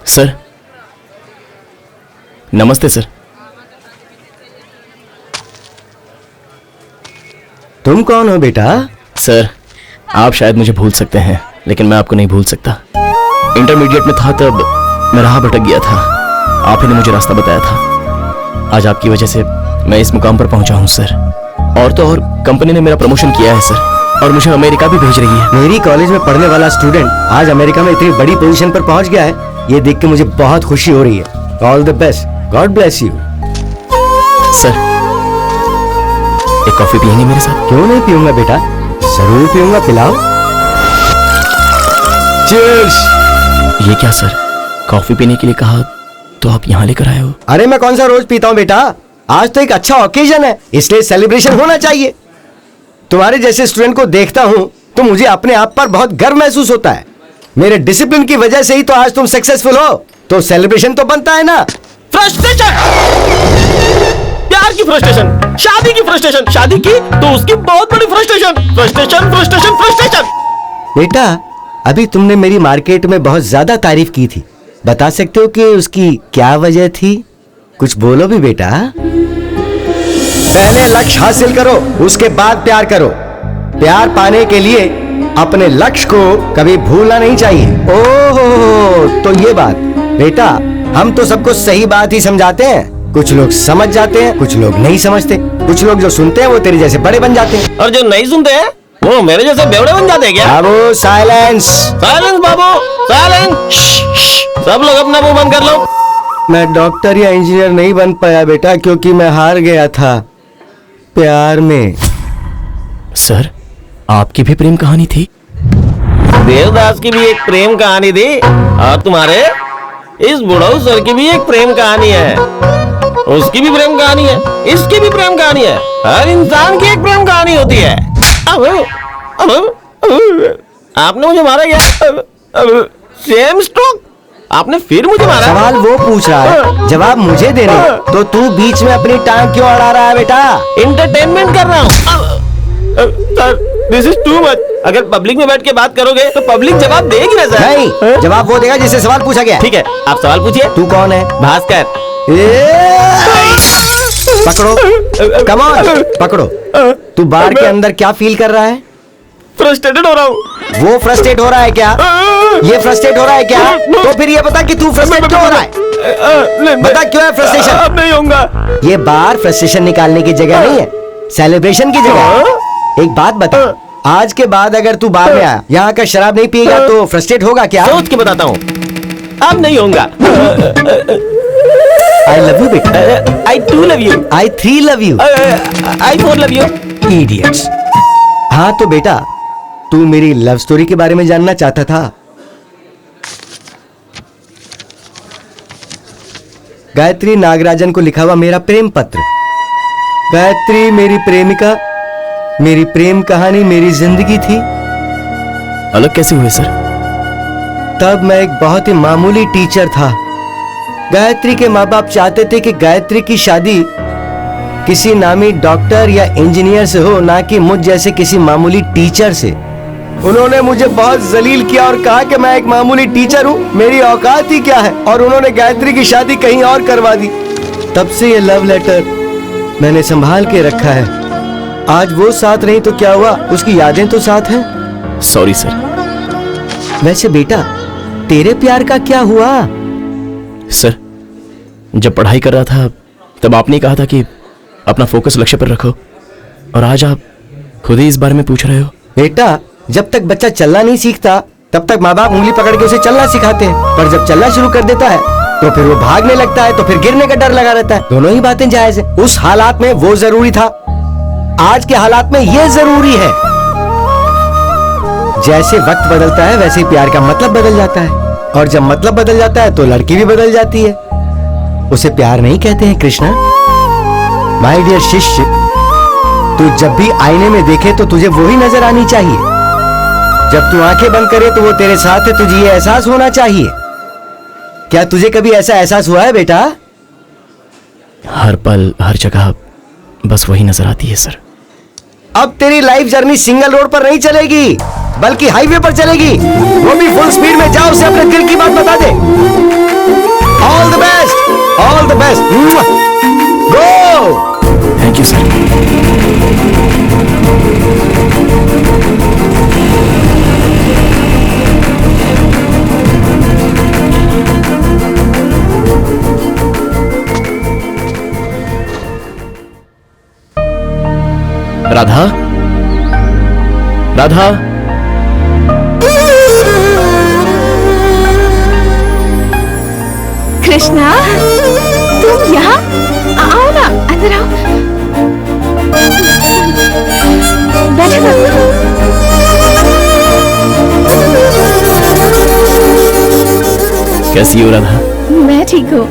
सर, नमस्ते सर। तुम कौन हो बेटा? सर, आप शायद मुझे भूल सकते हैं लेकिन मैं आपको नहीं भूल सकता। इंटरमीडिएट में था तब मैं राह भटक गया था, आप ही ने मुझे रास्ता बताया था। आज आपकी वजह से मैं इस मुकाम पर पहुंचा हूं सर। और तो और कंपनी ने मेरा प्रमोशन किया है सर, और मुझे अमेरिका भी भेज रही है। मेरी कॉलेज में पढ़ने वाला स्टूडेंट आज अमेरिका में इतनी बड़ी पोजीशन पर पहुंच गया है, ये देख के मुझे बहुत खुशी हो रही है। All the best, God bless you. Sir, एक कॉफी पियेंगे मेरे साथ? क्यों नहीं पीऊंगा बेटा, जरूर पीऊंगा, पिलाओ। चीयर्स। ये क्या सर, कॉफी पीने के लिए कहा तो आप यहाँ लेकर आए हो? अरे मैं कौन सा रोज पीता हूँ बेटा, आज तो एक अच्छा ओकेजन है इसलिए सेलिब्रेशन होना चाहिए। तुम्हारे जैसे स्टूडेंट को देखता हूँ तो मुझे अपने आप पर बहुत गर्व महसूस होता है। मेरे डिसिप्लिन की वजह से ही तो आज तुम सक्सेसफुल हो, तो सेलिब्रेशन तो बनता है ना। फ्रस्ट्रेशन, प्यार की फ्रस्ट्रेशन, शादी की फ्रस्ट्रेशन, शादी की तो उसकी बहुत बड़ी फ्रस्ट्रेशन, फ्रस्ट्रेशन फ्रस्ट्रेशन फ्रस्ट्रेशन। बेटा, अभी तुमने मेरी मार्केट में बहुत ज्यादा तारीफ की थी, बता सकते हो कि उसकी क्या वजह थी? कुछ बोलो भी बेटा। पहले लक्ष्य हासिल करो, उसके बाद प्यार करो। प्यार पाने के लिए अपने लक्ष्य को कभी भूलना नहीं चाहिए। ओहो, तो ये बात बेटा, हम तो सबको सही बात ही समझाते हैं। कुछ लोग समझ जाते हैं, कुछ लोग नहीं समझते। कुछ लोग जो सुनते हैं वो तेरे जैसे बड़े बन जाते हैं, और जो नहीं सुनते हैं वो मेरे जैसे बेवड़े बन जाते हैं क्या? बाबू साइलेंस, साइलेंस बाबू, साइलेंस। सब लोग अपना मुंह बंद कर लो। मैं डॉक्टर या इंजीनियर नहीं बन पाया बेटा, क्योंकि मैं हार गया था प्यार में। सर, आपकी भी प्रेम कहानी थी? देवदास की भी एक प्रेम कहानी थी, और तुम्हारे इस बुढ़ऊ सर की भी एक प्रेम कहानी है। उसकी भी प्रेम कहानी है, इसकी भी प्रेम कहानी है। हर इंसान की एक प्रेम कहानी होती है। आपने मुझे मारा क्या? सेम स्ट्रोक, आपने फिर मुझे मारा। सवाल वो पूछ रहा है, जवाब मुझे देने, तो तू बीच में अपनी टांग क्यों अड़ा रहा है बेटा? इंटरटेनमेंट कर रहा हूँ sir, this is too much. अगर पब्लिक में बैठ के बात करोगे तो पब्लिक जवाब देगी ना सर? नहीं, जवाब वो देगा जिससे सवाल पूछा गया। ठीक है, आप सवाल पूछिए। तू कौन है? भास्कर। पकड़ो, कम ऑन, पकड़ो। तू बार के अंदर क्या फील कर रहा है? फ्रस्ट्रेटेड हो रहा हूँ। वो फ्रस्ट्रेट हो रहा है क्या? ये फ्रस्ट्रेट हो रहा है क्या? तो फिर ये बता कि तू फ्रस्ट्रेट क्यों हो रहा है? बता क्यों है फ्रस्ट्रेशन? अब नहीं होऊंगा। ये बार फ्रस्ट्रेशन निकालने की जगह नहीं है, सेलिब्रेशन की जगह है। एक बात बता, आज के बाद अगर तू बार में आया, यहाँ का शराब नहीं पिएगा तो फ्रस्ट्रेट होगा क्या? सोच के बताता हूँ। अब नहीं होगा। आई लव यू बेटा। I too love you. I 3 love you. I 4 love you. Idiots. हाँ तो बेटा, तू मेरी लव स्टोरी के बारे में जानना चाहता था। गायत्री नागराजन को लिखा हुआ मेरा प्रेम पत्र। गायत्री मेरी प्रेमिका, मेरी प्रेम कहानी मेरी जिंदगी थी। अलग कैसे हुए सर? तब मैं एक बहुत ही मामूली टीचर था। गायत्री के माँ बाप चाहते थे कि गायत्री की शादी किसी नामी डॉक्टर या इंजीनियर से हो, ना कि मुझ जैसे किसी मामूली टीचर से। उन्होंने मुझे बहुत जलील किया और कहा कि मैं एक मामूली टीचर हूँ, मेरी औकात ही क्या है, और उन्होंने गायत्री की शादी कहीं और करवा दी। तब से ये लव लेटर मैंने संभाल के रखा है। आज वो साथ नहीं तो क्या हुआ, उसकी यादें तो साथ हैं। Sorry sir. वैसे बेटा, तेरे प्यार का क्या हुआ? सर, जब पढ़ाई कर रहा था तब आपने कहा था कि अपना फोकस लक्ष्य पर रखो, और आज आप खुद ही इस बारे में पूछ रहे हो। बेटा, जब तक बच्चा चलना नहीं सीखता तब तक माँ बाप उंगली पकड़ के उसे चलना सिखाते हैं, पर जब चलना शुरू कर देता है तो फिर वो भागने लगता है, तो फिर गिरने का डर लगा रहता है। दोनों ही बातें जायज है। उस हालात में वो जरूरी था, आज के हालात में ये जरूरी है। जैसे वक्त बदलता है वैसे ही प्यार का मतलब बदल जाता है, और जब मतलब बदल जाता है तो लड़की भी बदल जाती है। उसे प्यार नहीं कहते हैं कृष्णा। माय डियर शिष्य, तू जब भी आईने में देखे तो तुझे वही नजर आनी चाहिए। जब तू आंखें बंद करे तो वो तेरे साथ है, तुझे ये एहसास होना चाहिए। क्या तुझे कभी ऐसा एहसास हुआ है बेटा? हर पल हर जगह बस वही नजर आती है सर। अब तेरी लाइफ जर्नी सिंगल रोड पर नहीं चलेगी, बल्कि हाईवे पर चलेगी, वो भी फुल स्पीड में। जाओ, उसे अपने दिल की बात बता दे। All the best, all the best. Go. Thank you sir. Radha, Radha, Krishna, तुम यहाँ? आओ ना, अंदर आओ। बैठो ना। कैसी हो राधा? मैं ठीक हूँ।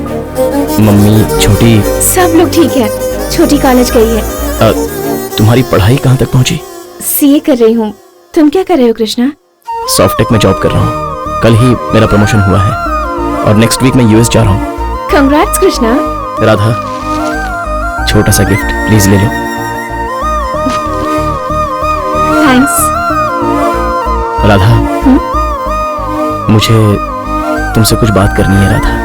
मम्मी, छोटी, सब लोग ठीक है। छोटी कॉलेज गई है। तुम्हारी पढ़ाई कहाँ तक पहुंची? सीए कर रही हूँ। तुम क्या कर रहे हो कृष्णा? सॉफ्टटेक में जॉब कर रहा हूँ। कल ही मेरा प्रमोशन हुआ है और नेक्स्ट वीक मैं यूएस जा रहा हूँ। कंग्रेट्स कृष्णा। राधा, छोटा सा गिफ्ट प्लीज ले लो। थैंक्स। राधा, मुझे तुमसे कुछ बात करनी है राधा।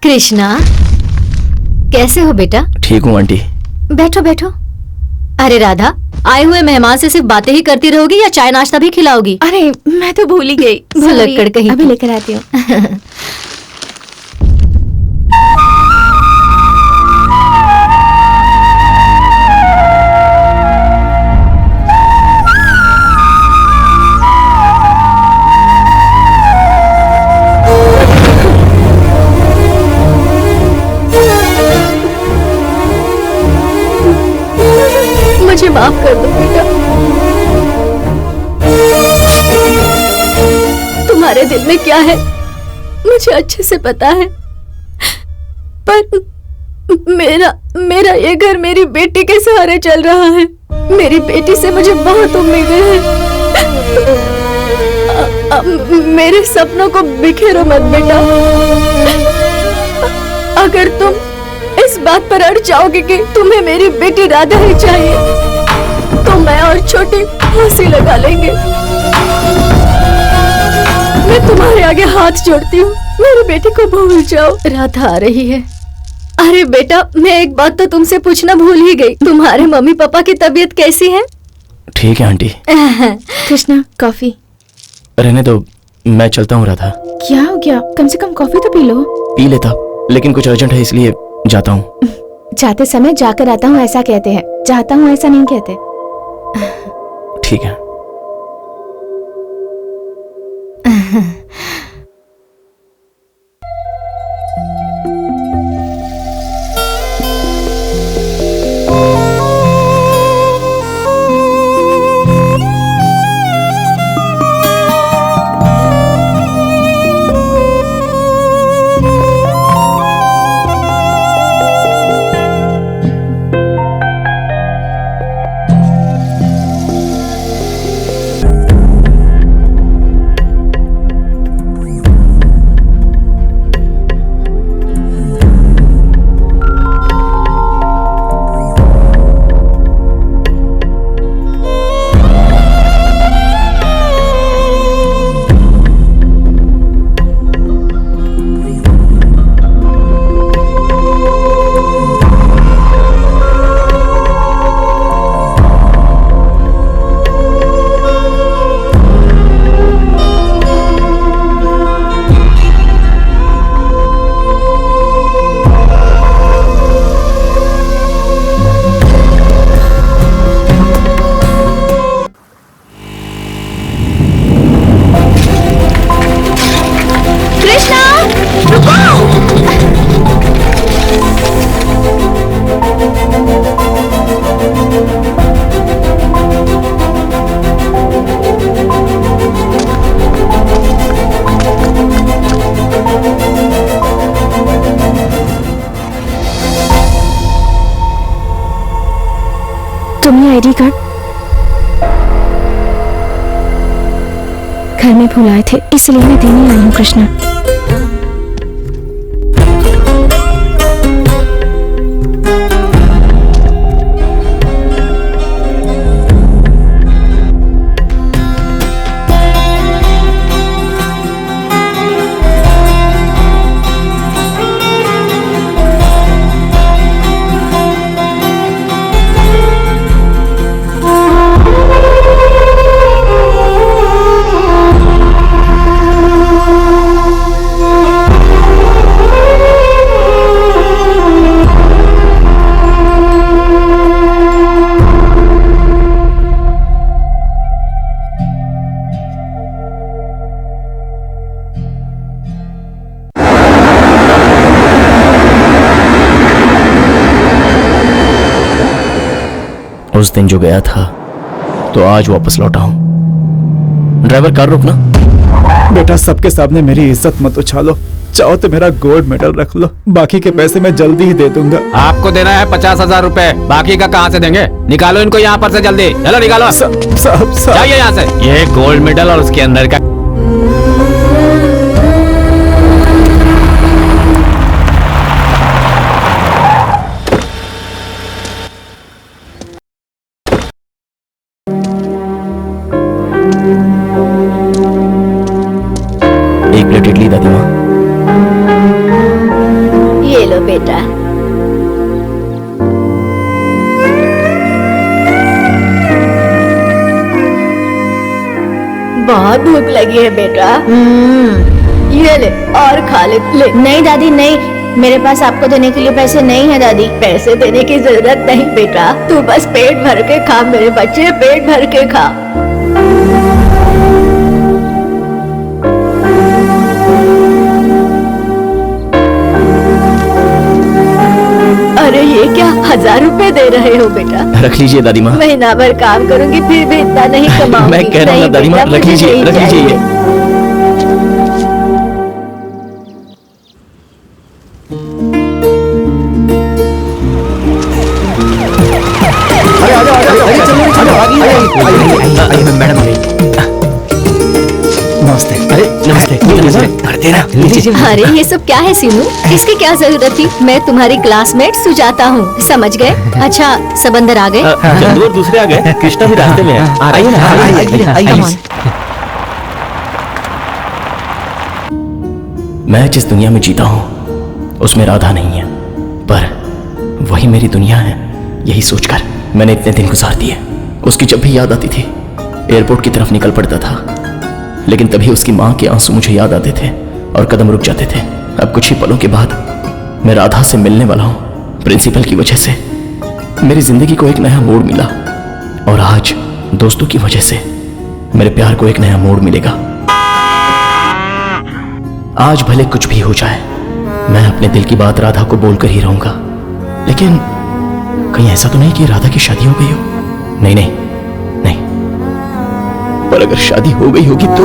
कृष्णा, कैसे हो बेटा? ठीक हूँ आंटी। बैठो बैठो। अरे राधा, आए हुए मेहमान से सिर्फ बातें ही करती रहोगी या चाय नाश्ता भी खिलाओगी? अरे मैं तो भूल ही गई। भुलक्कड़ कहीं। अभी लेकर आती हूँ। मुझे माफ कर दो बेटा। तुम्हारे दिल में क्या है मुझे अच्छे से पता है, पर मेरा ये घर मेरी बेटी के सहारे चल रहा है। मेरी बेटी से मुझे बहुत उम्मीदें हैं। मेरे सपनों को बिखेरो मत बेटा। अगर तुम इस बात पर अड़ जाओगे कि तुम्हें मेरी बेटी राधा ही चाहिए, तो मैं और छोटी फांसी लगा लेंगे। मैं तुम्हारे आगे हाथ जोड़ती हूँ, मेरी बेटी को भूल जाओ। राधा आ रही है। अरे बेटा, मैं एक बात तो तुमसे पूछना भूल ही गई। तुम्हारे मम्मी पापा की तबीयत कैसी है? ठीक है आंटी। कृष्णा, कॉफी। रहने दो, मैं चलता हूँ राधा। क्या हो गया? कम से कम कॉफी तो पी लो। पी लेता, लेकिन कुछ अर्जेंट है इसलिए जाता हूँ। जाते समय जाकर आता हूँ ऐसा कहते हैं, चाहता हूँ ऐसा नहीं कहते। ठीक है। तुमने आईडी कार्ड घर में भुलाए थे, इसलिए मैं देने आई हूँ कृष्णा। उस दिन जो गया था तो आज वापस लौटा हूं। ड्राइवर कार रोकना। बेटा सबके सामने मेरी इज्जत मत उछालो, चाहो तो मेरा गोल्ड मेडल रख लो, बाकी के पैसे मैं जल्दी ही दे दूंगा। आपको देना है 50,000 रुपए, बाकी का कहाँ से देंगे? निकालो इनको यहाँ पर से जल्दी, चलो निकालो। साहब जाइए यहाँ से। ये गोल्ड मेडल और उसके अंदर का एक प्लेट इडली दादी माँ। ये लो बेटा। बहुत भूख लगी है बेटा। ये ले और खा ले। नहीं दादी नहीं, मेरे पास आपको देने के लिए पैसे नहीं है दादी। पैसे देने की जरूरत नहीं बेटा, तू बस पेट भर के खा मेरे बच्चे, पेट भर के खा। अरे ये क्या 1,000 रुपए दे रहे हो बेटा? रख लीजिए दादी माँ। महीना भर काम करूंगी फिर भी इतना नहीं कमाऊंगी। मैं कह रहा हूँ ना दादी माँ, रख लीजिए, रख लीजिए ये। मैडम नमस्ते। अरे नमस्ते। अरे ये सब क्या है सीनू? इसकी क्या जरूरत थी? मैं तुम्हारी क्लासमेट सुजाता हूँ, समझ गए? अच्छा सब अंदर आ गए? चंदू और दूसरे आ गए, कृष्णा भी रास्ते में है। आइए ना, आइए। मैं जिस दुनिया में जीता हूँ उसमें राधा नहीं है, पर वही मेरी दुनिया है। यही सोचकर मैंने इतने दिन गुजार दिए। उसकी जब भी याद आती थी एयरपोर्ट की तरफ निकल पड़ता था, लेकिन तभी उसकी माँ के आंसू मुझे याद आते थे और कदम रुक जाते थे। अब कुछ ही पलों के बाद मैं राधा से मिलने वाला हूँ। प्रिंसिपल की वजह से मेरी जिंदगी को एक नया मोड़ मिला और आज दोस्तों की वजह से मेरे प्यार को एक नया मोड़ मिलेगा। आज भले कुछ भी हो जाए, मैं अपने दिल की बात राधा को बोलकर ही रहूंगा। लेकिन कहीं ऐसा तो नहीं कि राधा की शादी हो गई हो? नहीं नहीं नहीं, पर अगर शादी हो गई होगी तो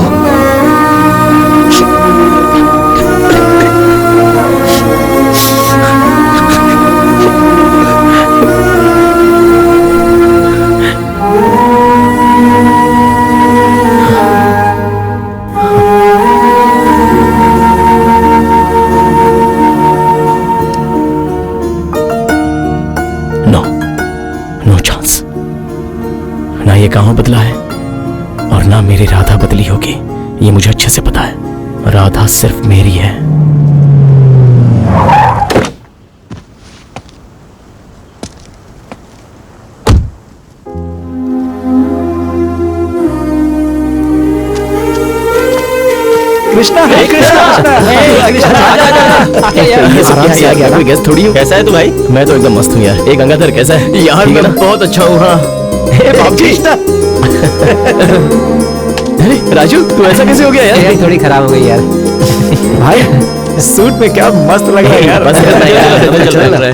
ये गांव बदला है और ना मेरी राधा बदली होगी, ये मुझे अच्छे से पता है। राधा सिर्फ मेरी है। कृष्णा, कृष्णा, कोई गेस्ट थोड़ी हो। कैसा है तू भाई? मैं तो एकदम मस्त हूँ यार। एक गंगाधर कैसा है? यार मैं बहुत अच्छा हूँ। हाँ अरे राजू, तू ऐसा कैसे हो गया यार? थोड़ी खराब हो गई यार। भाई सूट में क्या मस्त लग रहा है यार। बस चल रहा है।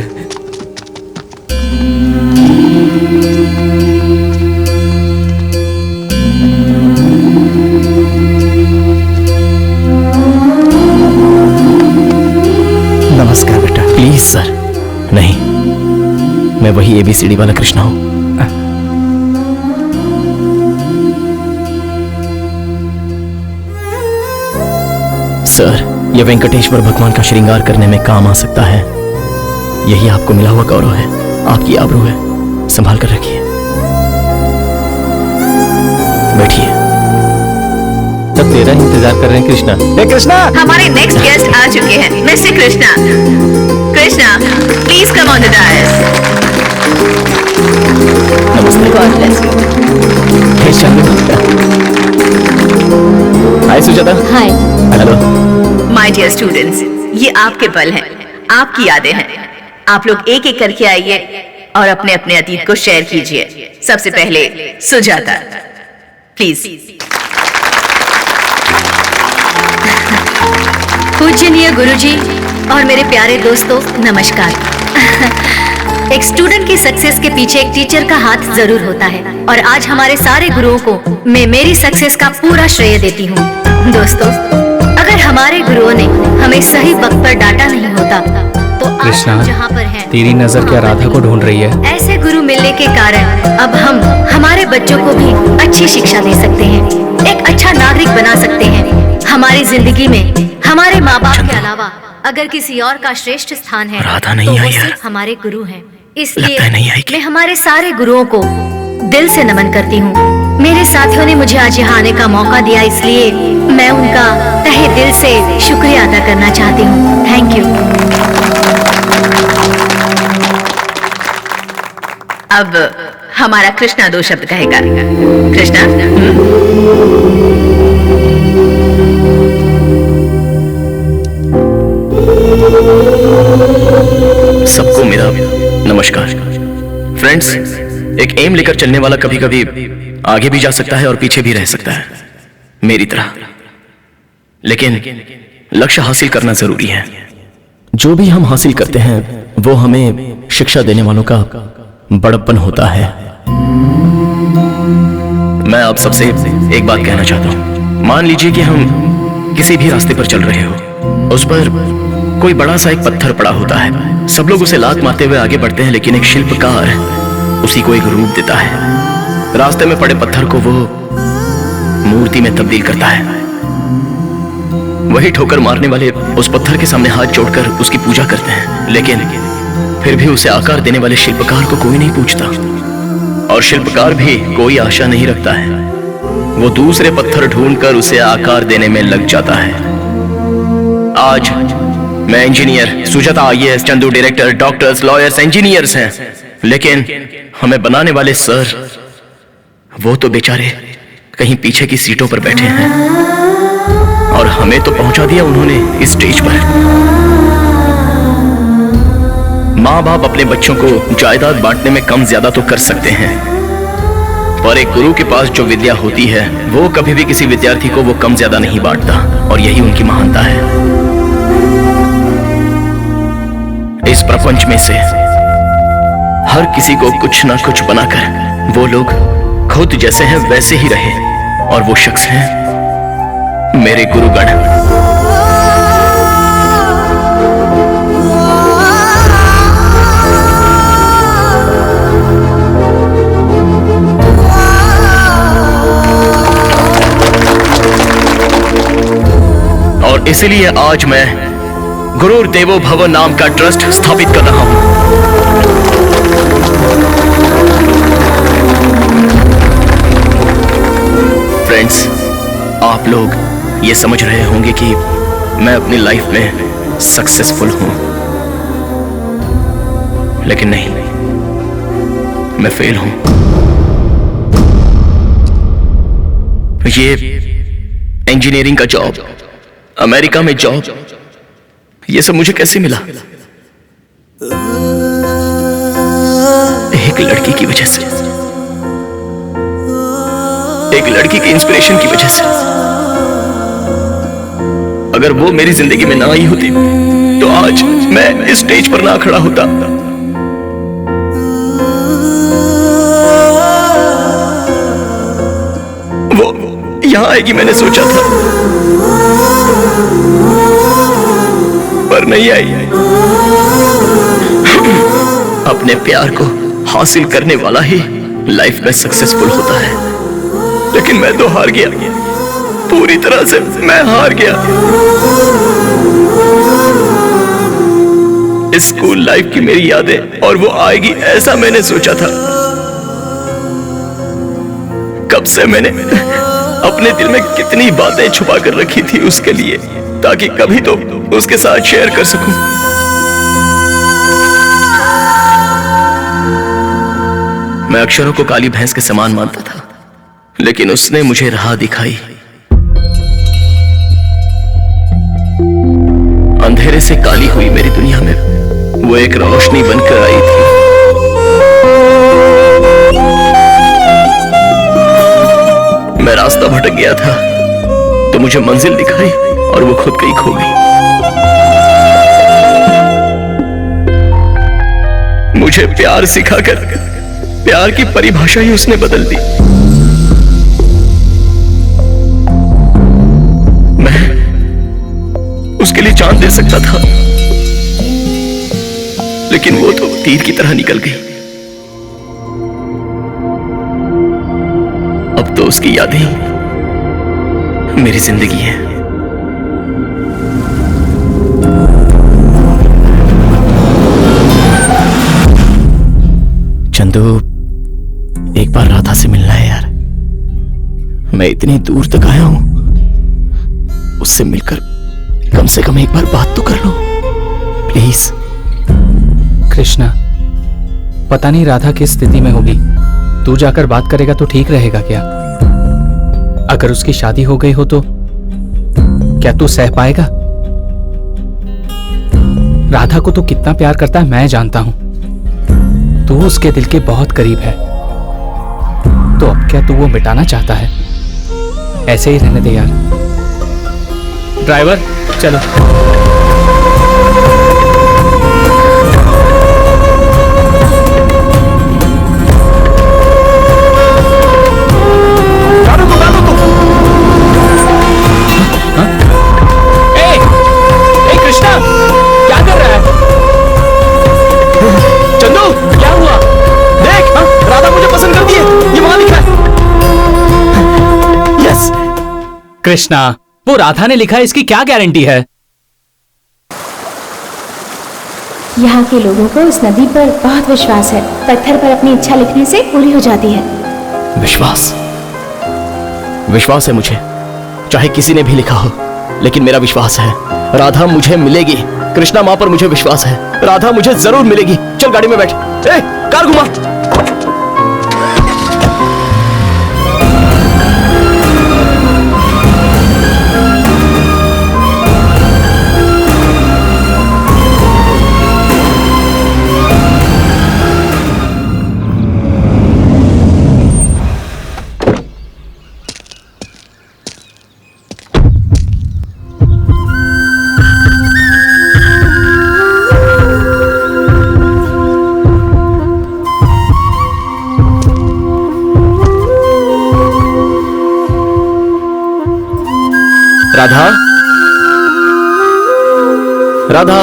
नमस्कार बेटा। Please sir. नहीं, मैं वही ABCD वाला कृष्णा हूँ। सर, यह वेंकटेश्वर भगवान का श्रृंगार करने में काम आ सकता है। यही आपको मिला हुआ गौरव है, आपकी आबरू है। संभाल कर रखिए। बैठिए। तब तेरा इंतजार कर रहे हैं कृष्णा। हे कृष्णा, हमारे नेक्स्ट गेस्ट आ चुके हैं, mister Krishna. Krishna, please come on the dais. नमस्ते। God bless you. Hi Sujata. Hi. Hello. My dear students, ये आपके पल हैं, आपकी यादें हैं। आप लोग एक एक करके आइए और अपने अपने अतीत को शेयर कीजिए। सबसे पहले सुजाता, प्लीज। पूजनीय गुरुजी और मेरे प्यारे दोस्तों, नमस्कार। एक स्टूडेंट की सक्सेस के पीछे एक टीचर का हाथ जरूर होता है और आज हमारे सारे गुरुओं को मैं मेरी सक्सेस का पूरा श्रेय देती हूँ। दोस्तों, अगर हमारे गुरुओं ने हमें सही वक्त पर डांटा नहीं होता तो आज कृष्णा, हम जहाँ पर हैं, तेरी नजर क्या राधा को ढूंढ रही है? ऐसे गुरु मिलने के कारण अब हम हमारे बच्चों को भी अच्छी शिक्षा दे सकते हैं, एक अच्छा नागरिक बना सकते हैं। हमारी जिंदगी में हमारे माँ बाप के अलावा अगर किसी और का श्रेष्ठ स्थान है राधा नहीं तो वो आई है। सिर्फ हमारे गुरु हैं। इसलिए लगता है नहीं आएगी। मैं हमारे सारे गुरुओं को दिल से नमन करती हूँ। मेरे साथियों ने मुझे आज यहाँ आने का मौका दिया, इसलिए मैं उनका तहे दिल से शुक्रिया अदा करना चाहती हूँ। Thank you. अब हमारा कृष्णा 2 शब्द कहेगा। कृष्णा। सबको मेरा नमस्कार। फ्रेंड्स, एक एम लेकर चलने वाला कभी कभी आगे भी जा सकता है और पीछे भी रह सकता है, मेरी तरह। लेकिन लक्ष्य हासिल करना जरूरी है। जो भी हम हासिल करते हैं वो हमें शिक्षा देने वालों का बड़प्पन होता है। मैं आप सबसे एक बात कहना चाहता हूं। मान लीजिए कि हम किसी भी रास्ते पर चल रहे हो, उस पर कोई बड़ा सा एक पत्थर पड़ा होता है। सब लोग उसे लात मारते हुए आगे बढ़ते हैं, लेकिन एक शिल्पकार उसी को एक रूप देता है। रास्ते में पड़े पत्थर को वो मूर्ति में तब्दील करता है। वही ठोकर मारने वाले उस पत्थर के सामने हाथ जोड़कर उसकी पूजा करते हैं, लेकिन फिर भी उसे आकार देने वाले शिल्पकार को कोई नहीं पूछता, और शिल्पकार भी कोई आशा नहीं रखता है। वो दूसरे पत्थर ढूंढकर उसे आकार देने में लग जाता है। आज मैं engineer, Sujata IAS, Chandu director, doctors, lawyers, engineers हैं, लेकिन हमें बनाने वाले सर, वो तो बेचारे कहीं पीछे की सीटों पर बैठे हैं, और हमें तो पहुंचा दिया उन्होंने इस स्टेज पर। माँ बाप अपने बच्चों को जायदाद बांटने में कम ज्यादा तो कर सकते हैं, पर एक गुरु के पास जो विद्या होती है वो कभी भी किसी विद्यार्थी को वो कम ज्यादा नहीं बांटता, और यही उनकी महानता है। इस प्रपंच में से हर किसी को कुछ ना कुछ बनाकर वो लोग खुद जैसे हैं वैसे ही रहे, और वो शख्स हैं मेरे गुरुगण। और इसलिए आज मैं गुरुर देवो भव नाम का ट्रस्ट स्थापित कर रहा हूं। फ्रेंड्स, आप लोग ये समझ रहे होंगे कि मैं अपनी लाइफ में सक्सेसफुल हूं, लेकिन नहीं, मैं फेल हूं। ये इंजीनियरिंग का जॉब, अमेरिका में जॉब, ये सब मुझे कैसे मिला? एक लड़की की वजह से, एक लड़की की इंस्पिरेशन की वजह से। अगर वो मेरी जिंदगी में ना आई होती तो आज मैं इस स्टेज पर ना खड़ा होता। वो यहां आएगी मैंने सोचा था, पर नहीं आई। अपने प्यार को हासिल करने वाला ही लाइफ में सक्सेसफुल होता है, लेकिन मैं तो हार गया, पूरी तरह से मैं हार गया। इस स्कूल लाइफ की मेरी यादें और वो आएगी ऐसा मैंने सोचा था। कब से मैंने अपने दिल में कितनी बातें छुपा कर रखी थी उसके लिए, ताकि कभी तो उसके साथ शेयर कर सकूं। मैं अक्षरों को काली भैंस के समान मानता था, लेकिन उसने मुझे राह दिखाई। अंधेरे से काली हुई मेरी दुनिया में वो एक रोशनी बनकर आई थी। मैं रास्ता भटक गया था तो मुझे मंजिल दिखाई, और वो खुद कहीं खो गई। मुझे प्यार सिखाकर प्यार की परिभाषा ही उसने बदल दी। मैं उसके लिए जान दे सकता था, लेकिन वो तो तीर की तरह निकल गई। अब तो उसकी यादें ही मेरी जिंदगी है। चंदू, एक बार राधा से मिलना है यार। मैं इतनी दूर तक आया हूं, उससे मिलकर कम से कम एक बार बात तो कर लो प्लीज। कृष्णा, पता नहीं राधा किस स्थिति में होगी। तू जाकर बात करेगा तो ठीक रहेगा क्या? अगर उसकी शादी हो गई हो तो क्या तू सह पाएगा? राधा को तो कितना प्यार करता है मैं जानता हूं। तू उसके दिल के बहुत करीब है, तो अब क्या तू वो मिटाना चाहता है? ऐसे ही रहने दे यार। ड्राइवर चलो। कृष्णा, क्या कर रहा है? चंदू, क्या हुआ? देख, राधा मुझे पसंद करती है, ये वहां लिखा है। यस। कृष्णा, वो राधा ने लिखा है, इसकी क्या गारंटी है? यहाँ के लोगों को इस नदी पर बहुत विश्वास है। पत्थर पर अपनी इच्छा लिखने से पूरी हो जाती है। विश्वास? विश्वास है मुझे, चाहे किसी ने भी लिखा हो, लेकिन मेरा विश्वास है राधा मुझे मिलेगी। कृष्णा माँ पर मुझे विश्वास है, राधा मुझे जरूर मिलेगी। चल गाड़ी में बैठ। ए, कार घुमा। राधा, राधा,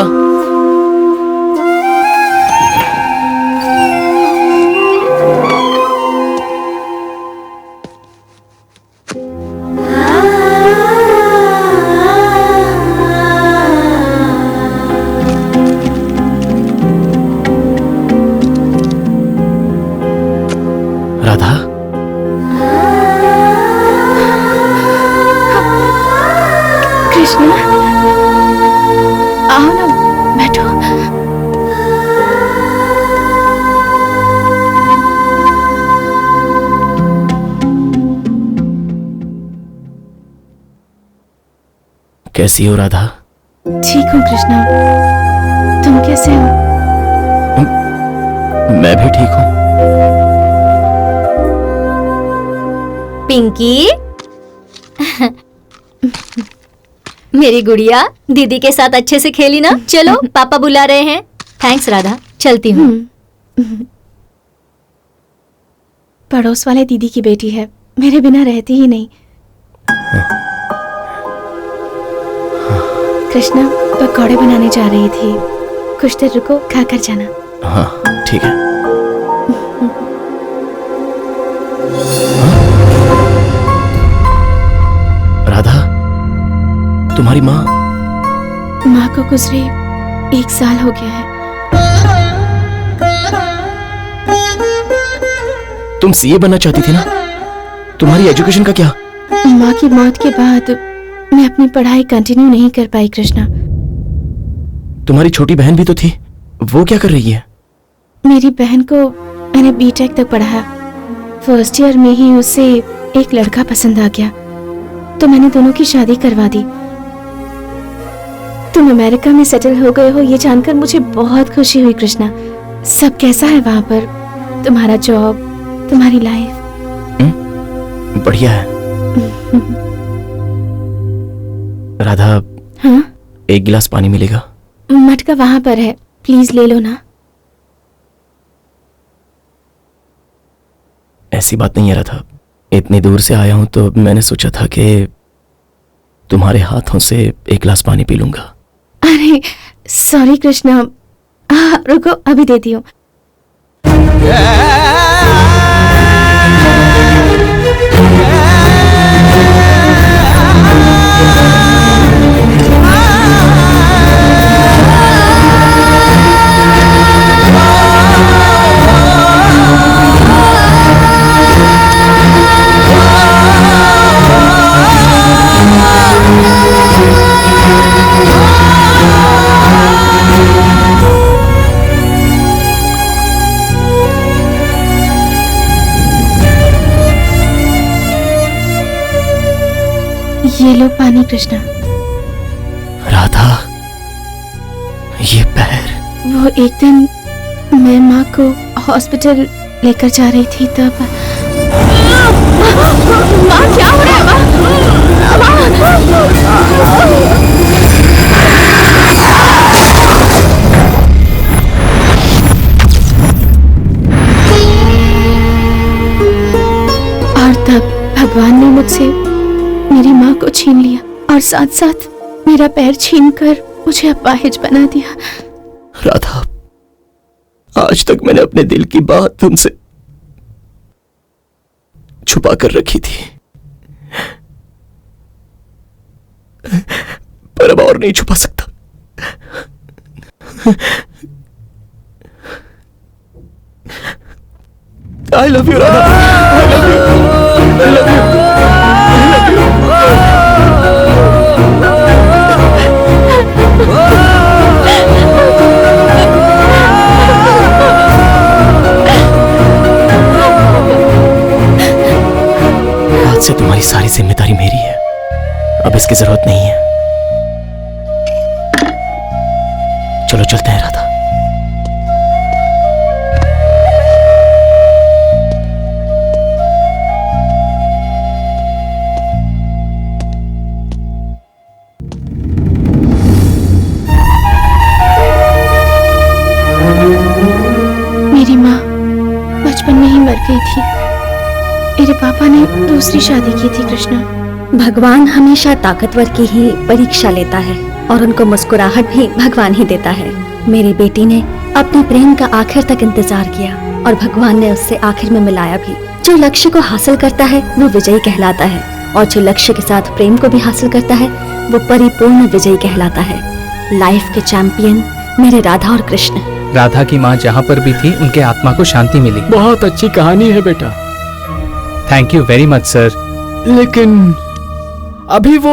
राधा, कृष्णा, आओ ना, बैठो। कैसी हो राधा? ठीक हूँ कृष्णा, तुम कैसे हो? मैं भी ठीक हूँ। पिंकी मेरी गुड़िया, दीदी के साथ अच्छे से खेली ना? चलो पापा बुला रहे हैं। थैंक्स राधा, चलती हूँ। पड़ोस वाले दीदी की बेटी है, मेरे बिना रहती ही नहीं। कृष्णा, पकौड़े बनाने जा रही थी, कुछ देर रुको, खा कर जाना। हाँ ठीक है। राधा, तुम्हारी माँ? माँ को गुजरे 1 साल हो गया है। तुम सीए बनना चाहती थी ना? तुम्हारी एजुकेशन का क्या? माँ की मौत के बाद मैं अपनी पढ़ाई कंटिन्यू नहीं कर पाई कृष्णा। तुम्हारी छोटी बहन भी तो थी, वो क्या कर रही है? मेरी बहन को मैंने बीटेक तक पढ़ाया। फर्स्ट ईयर में ही उसे एक लड़का पसंद आ गया, तो मैंने दोनों की शादी करवा दी। तुम अमेरिका में सेटल हो गए हो, ये जानकर मुझे बहुत खुशी हुई कृष्णा। सब कैसा है वहां पर? तुम्हारा जॉब, तुम्हारी लाइफ? बढ़िया है। राधा, हाँ? एक गिलास पानी मिलेगा? मटका वहां पर है, प्लीज ले लो ना। ऐसी बात नहीं है राधा, इतनी दूर से आया हूं तो मैंने सोचा था कि तुम्हारे हाथों से एक गिलास पानी पी लूंगा। अरे सॉरी कृष्णा, रुको अभी देती हूँ। ये लो पानी कृष्णा। राधा, ये पैर? वो एक दिन मैं माँ को हॉस्पिटल लेकर जा रही थी तब। माँ क्या हो रहा है? और तब भगवान ने मुझसे मेरी माँ को छीन लिया और साथ साथ मेरा पैर छीनकर मुझे अपाहिज बना दिया। राधा, आज तक मैंने अपने दिल की बात तुमसे छुपा कर रखी थी, पर अब और नहीं छुपा सकता। I love you, Radha. I love you. I love you. I love you. आज से तुम्हारी सारी जिम्मेदारी मेरी है, अब इसकी जरूरत नहीं है। चलो चलते हैं राधा। मेरी माँ बचपन में ही मर गई थी। मेरे पापा ने दूसरी शादी की थी कृष्णा। भगवान हमेशा ताकतवर की ही परीक्षा लेता है और उनको मुस्कुराहट भी भगवान ही देता है। मेरी बेटी ने अपने प्रेम का आखिर तक इंतजार किया और भगवान ने उससे आखिर में मिलाया भी। जो लक्ष्य को हासिल करता है वो विजयी कहलाता है और जो लक्ष्य के साथ प्रेम को भी हासिल करता है वो परिपूर्ण विजयी कहलाता है। लाइफ के चैंपियन मेरे राधा और कृष्ण। राधा की माँ जहाँ पर भी थी उनके आत्मा को शांति मिली। बहुत अच्छी कहानी है बेटा। Thank you very much sir. लेकिन अभी वो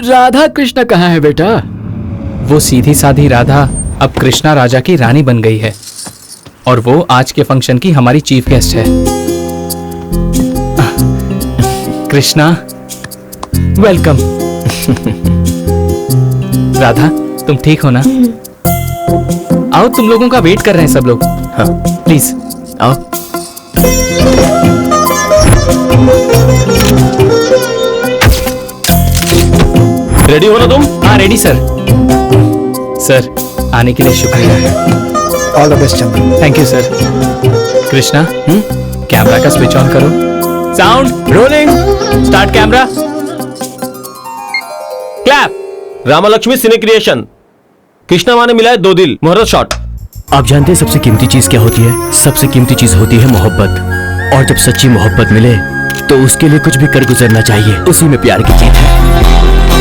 राधा कृष्ण कहाँ है बेटा? वो सीधी साधी राधा अब कृष्णा राजा की रानी बन गई है और वो आज के फंक्शन की हमारी चीफ गेस्ट है। कृष्णा वेलकम। राधा तुम ठीक हो ना? आओ, तुम लोगों का वेट कर रहे हैं सब लोग। हाँ प्लीज आओ। रेडी हो ना तुम? हाँ रेडी सर। सर आने के लिए शुक्रिया। All the best Chandan. Thank you sir. Krishna camera का स्विच ऑन करो। Sound rolling. Start camera. Clap. Ramalakshmi cine creation. Krishna माँ ने मिला है 2 दिल। मुहूर्त शॉट। आप जानते हैं सबसे कीमती चीज क्या होती है? सबसे कीमती चीज होती है मोहब्बत। और जब सच्ची मोहब्बत मिले तो उसके लिए कुछ भी कर गुजरना चाहिए। उसी में प्यार की जीत है।